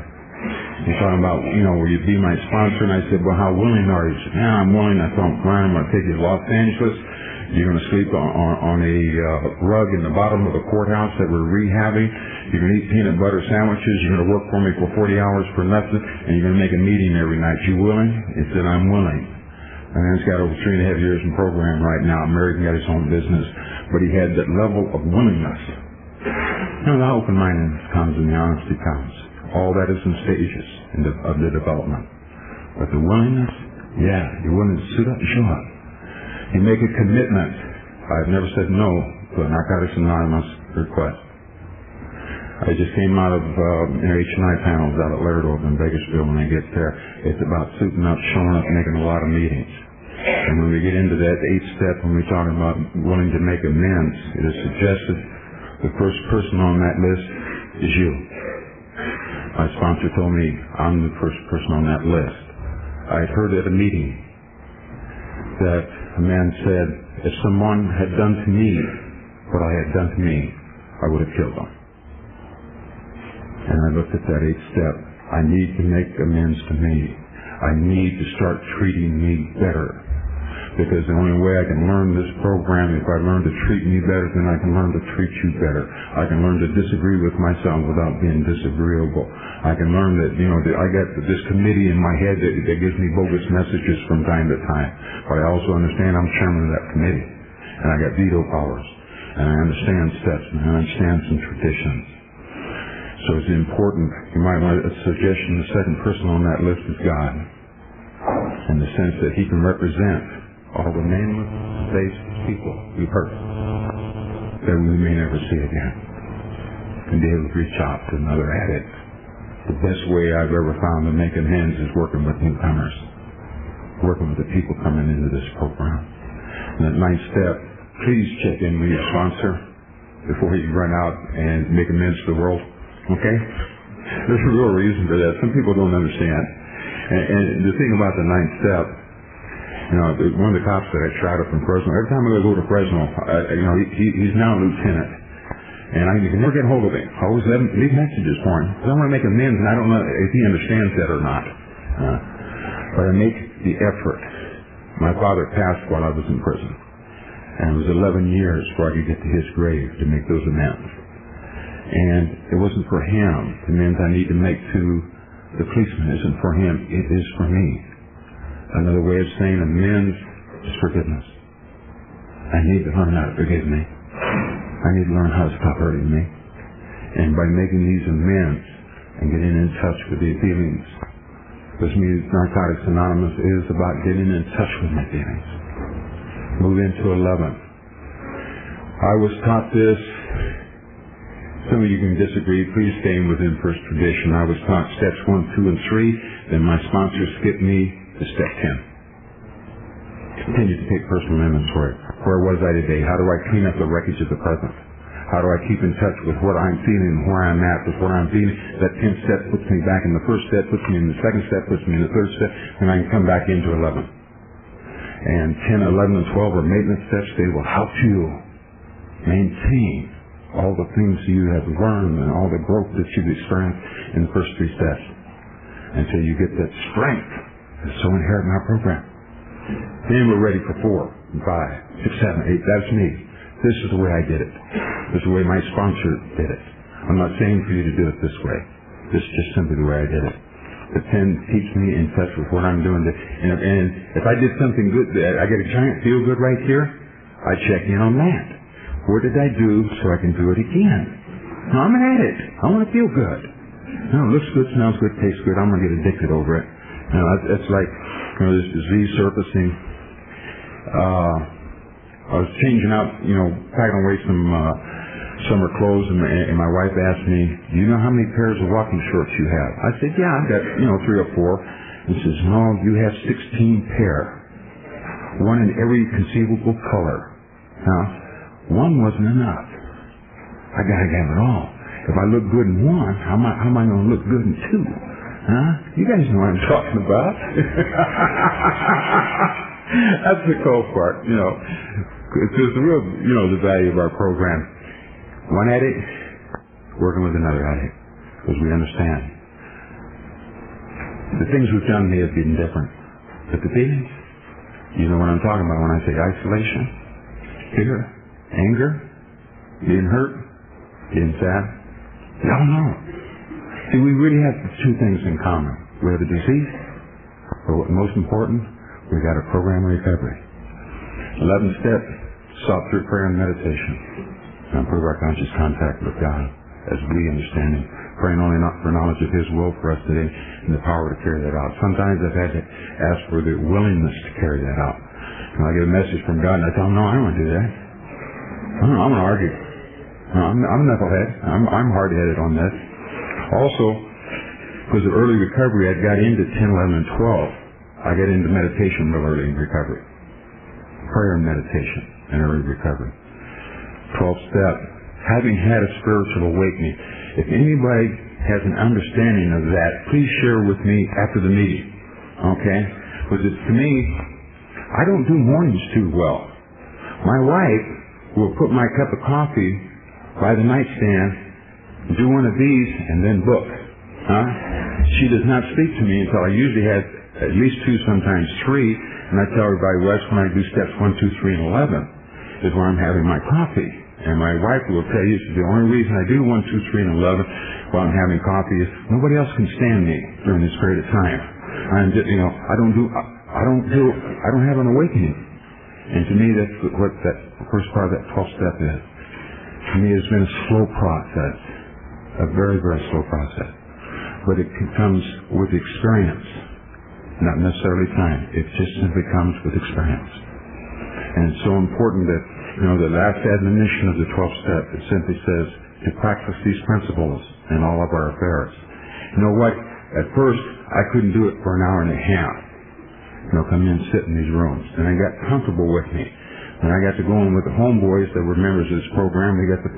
Speaker 3: He's talking about, you know, will you be my sponsor? And I said, well, how willing are you? He said, yeah, I'm willing. I told him, fine, I'm going to take you to Los Angeles. You're going to sleep on a rug in the bottom of the courthouse that we're rehabbing. You're going to eat peanut butter sandwiches. You're going to work for me for 40 hours for nothing. And you're going to make a meeting every night. You willing? He said, I'm willing. And he's got over 3.5 years in program right now. Married and got his own business. But he had that level of willingness. You know, the open-mindedness comes and the honesty comes. All that is in stages of the development. But the willingness, yeah, you're willing to suit up and show up. You make a commitment. I've never said no to a Narcotics Anonymous request. I just came out of H&I panels out at Laredo in Bakersfield. When I get there, it's about suiting up, showing up, making a lot of meetings. And when we get into that 8th step, when we're talking about willing to make amends, it is suggested the first person on that list is you. My sponsor told me I'm the first person on that list. I heard at a meeting that a man said, if someone had done to me what I had done to me, I would have killed them. And I looked at that 8th step. I need to make amends to me. I need to start treating me better. Because the only way I can learn this program, if I learn to treat me better, then I can learn to treat you better. I can learn to disagree with myself without being disagreeable. I can learn that, you know, I got this committee in my head that gives me bogus messages from time to time. But I also understand I'm chairman of that committee. And I got veto powers. And I understand steps, and I understand some traditions. So it's important. You might want a suggestion. The second person on that list is God. In the sense that he can represent all the nameless, faceless people we've hurt that we may never see again. And be able to reach out to another addict. The best way I've ever found to make amends is working with newcomers. Working with the people coming into this program. And that 9th step, please check in with your sponsor before you run out and make amends to the world. Okay? There's a real reason for that. Some people don't understand. And the thing about the 9th step, you know, one of the cops that I shot up in Fresno, every time I go to Fresno, you know, he's now a lieutenant. And I can never get hold of him. I always leave messages for him. Because I want to make amends, and I don't know if he understands that or not. But I make the effort. My father passed while I was in prison. And it was 11 years before I could get to his grave to make those amends. And it wasn't for him, the amends I need to make to the policeman isn't for him, it is for me. Another way of saying amends is forgiveness. I need to learn how to forgive me. I need to learn how to stop hurting me. And by making these amends and getting in touch with these feelings, because Narcotics Anonymous is about getting in touch with my feelings. Move into 11. I was taught this. Some of you can disagree. Please stay within first tradition. I was taught steps 1, 2, and 3. Then my sponsor skipped me to step 10. Continue to take personal inventory. Where was I today? How do I clean up the wreckage of the present? How do I keep in touch with what I'm feeling and where I'm at with what I'm feeling? That 10th step puts me back in the first step, puts me in the second step, puts me in the third step, and I can come back into 11. And 10, 11, and 12 are maintenance steps. They will help you maintain all the things you have learned and all the growth that you've experienced in the first 3 steps until you get that strength that's so inherent in our program. Then we're ready for 4, 5, 6, 7, 8. That's me. This is the way I did it. This is the way my sponsor did it. I'm not saying for you to do it this way. This is just simply the way I did it. The 10 keeps me in touch with what I'm doing. And if I did something good, I get a giant feel good right here, I check in on that. What did I do so I can do it again? Now I'm at it. I want to feel good. No, it looks good, smells good, tastes good. I'm going to get addicted over it. You know, it's like this disease surfacing. I was changing out, packing away some summer clothes, and my wife asked me, "Do you know how many pairs of walking shorts you have?" I said, "Yeah, I've got 3 or 4." And she says, "No, you have 16 pair, one in every conceivable color." Now, one wasn't enough. I gotta have it all. If I look good in one, how am I going to look good in 2? Huh? You guys know what I'm talking about. That's the cool part, It's the real, the value of our program. One addict working with another addict, because we understand. The things we've done may have been different, but the feelings, you know what I'm talking about when I say isolation, fear, anger, being hurt, being sad. Y'all know. See, we really have 2 things in common. We have a disease, but what's most important, we got a program of recovery. 11 step, sought through prayer and meditation. And improve our conscious contact with God as we understand Him. Praying only not for knowledge of His will for us today and the power to carry that out. Sometimes I've had to ask for the willingness to carry that out. When I get a message from God and I tell Him, "No, I don't want to do that. I'm going to argue. No, I'm a knucklehead. I'm hard-headed on this." Also, because of early recovery, I got into 10, 11, and 12. I got into meditation real early in recovery. Prayer and meditation in early recovery. 12th step, having had a spiritual awakening. If anybody has an understanding of that, please share with me after the meeting. Okay? Because to me, I don't do mornings too well. My wife will put my cup of coffee by the nightstand, do one of these, and then book. She does not speak to me until I usually have at least 2, sometimes 3, and I tell everybody, well, that's when I do steps 1, 2, 3, and 11, is where I'm having my coffee. And my wife will tell you, the only reason I do 1, 2, 3, and 11 while I'm having coffee is nobody else can stand me during this period of time. I'm just, I don't have an awakening. And to me, that's what that first part of that 12th step is. To me, it's been a slow process, a very, very slow process. But it comes with experience, not necessarily time. It just simply comes with experience. And it's so important that, the last admonition of the 12th step, it simply says to practice these principles in all of our affairs. You know what? At first, I couldn't do it for an hour and a half. Come in and sit in these rooms. And I got comfortable with me. And I got to go in with the homeboys that were members of this program. We got to,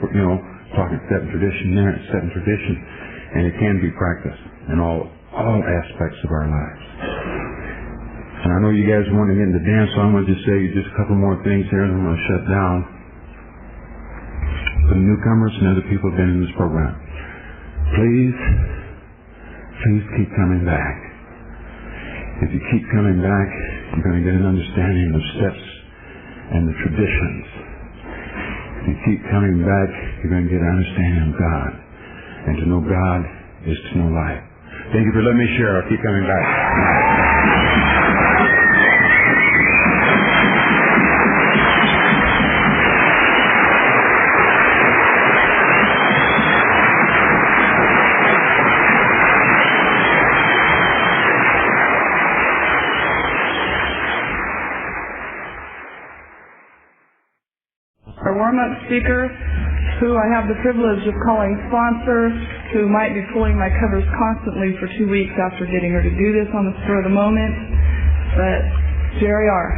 Speaker 3: talking step and tradition there, step and tradition. And it can be practiced in all aspects of our lives. And I know you guys want to get into dance, so I'm going to just say just a couple more things here, and I'm going to shut down. For the newcomers and other people who have been in this program, please keep coming back. If you keep coming back, you're going to get an understanding of steps and the traditions. If you keep coming back, you're going to get an understanding of God. And to know God is to know life. Thank you for letting me share. I'll keep coming back.
Speaker 2: Our warm-up speaker, who I have the privilege of calling sponsor, who might be pulling my covers constantly for 2 weeks after getting her to do this on the spur of the moment, but Jerry R.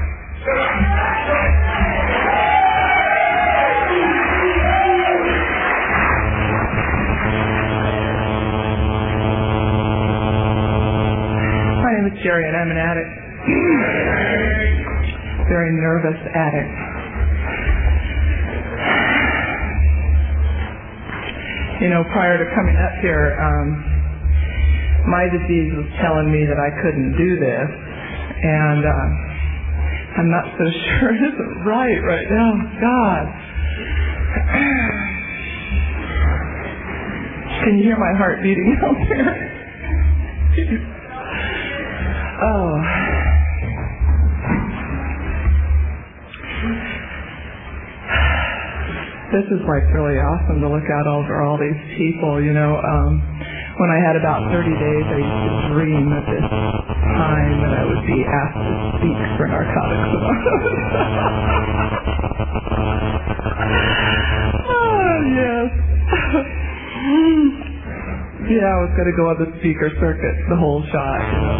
Speaker 1: My name is Jerry, and I'm an addict. Very nervous addict. You know, prior to coming up here, my disease was telling me that I couldn't do this, and I'm not so sure it isn't right now. God. Can you hear my heart beating out there? Oh. This is like really awesome to look out over all these people, you know. When I had about 30 days, I used to dream of this time that I would be asked to speak for Narcotics Anonymous. Oh, yes. Yeah, I was going to go on the speaker circuit the whole shot, you know.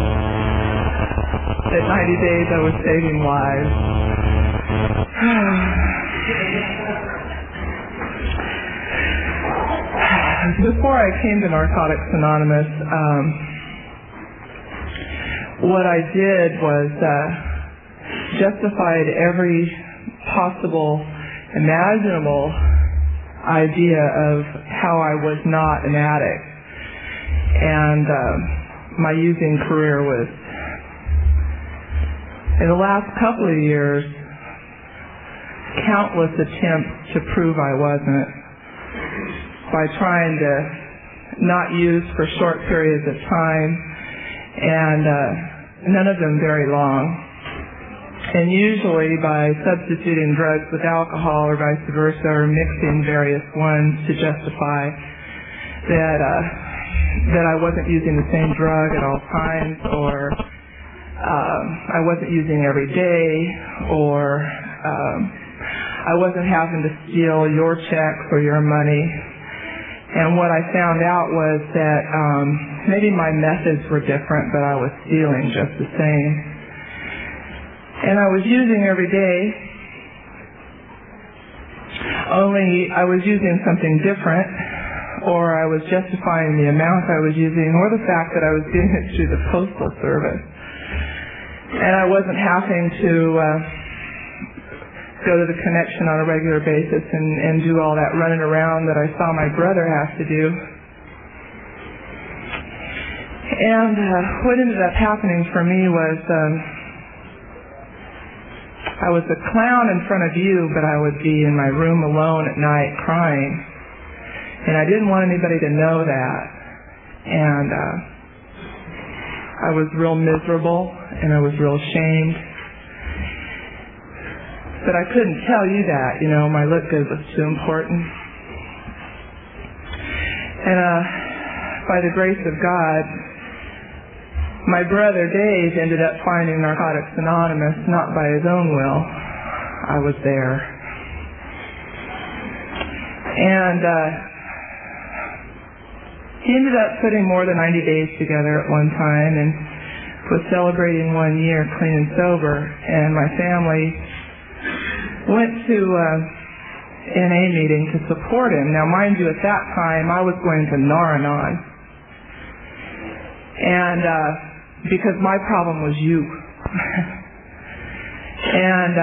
Speaker 1: At 90 days, I was saving lives. Before I came to Narcotics Anonymous, what I did was justified every possible imaginable idea of how I was not an addict. And my using career was, in the last couple of years, countless attempts to prove I wasn't, by trying to not use for short periods of time, and none of them very long. And usually by substituting drugs with alcohol or vice versa, or mixing various ones to justify that I wasn't using the same drug at all times, or I wasn't using every day, or I wasn't having to steal your checks or your money. And what I found out was that maybe my methods were different, but I was stealing just the same. And I was using every day, only I was using something different, or I was justifying the amount I was using, or the fact that I was doing it through the Postal Service. And I wasn't having to go to the connection on a regular basis and do all that running around that I saw my brother have to do. And what ended up happening for me was I was a clown in front of you, but I would be in my room alone at night crying. And I didn't want anybody to know that. And I was real miserable, and I was real ashamed. But I couldn't tell you that, you know, my look good was too important. And by the grace of God, my brother Dave ended up finding Narcotics Anonymous, not by his own will. I was there. And he ended up putting more than 90 days together at one time and was celebrating 1 year clean and sober. And my family went to NA meeting to support him. Now, mind you, at that time, I was going to Nar-Anon. And because my problem was you. And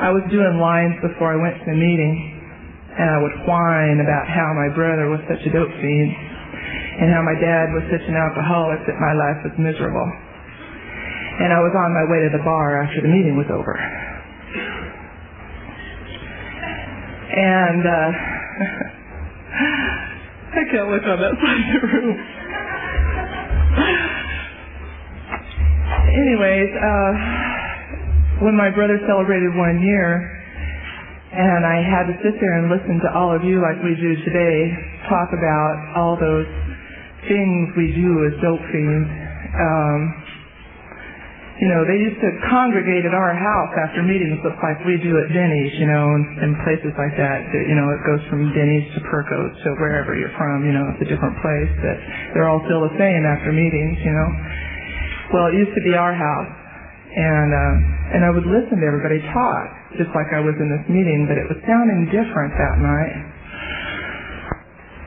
Speaker 1: I was doing lines before I went to the meeting, and I would whine about how my brother was such a dope fiend, and how my dad was such an alcoholic that my life was miserable. And I was on my way to the bar after the meeting was over. And I can't look on that side of the room. anyways, when my brother celebrated 1 year, and I had to sit there and listen to all of you like we do today talk about all those things we do as dope fiends. You know, they used to congregate at our house after meetings just like we do at Denny's, you know, and places like that. You know, it goes from Denny's to Perco's to wherever you're from, you know, it's a different place, but they're all still the same after meetings, you know. Well, it used to be our house, and I would listen to everybody talk, just like I was in this meeting, but it was sounding different that night.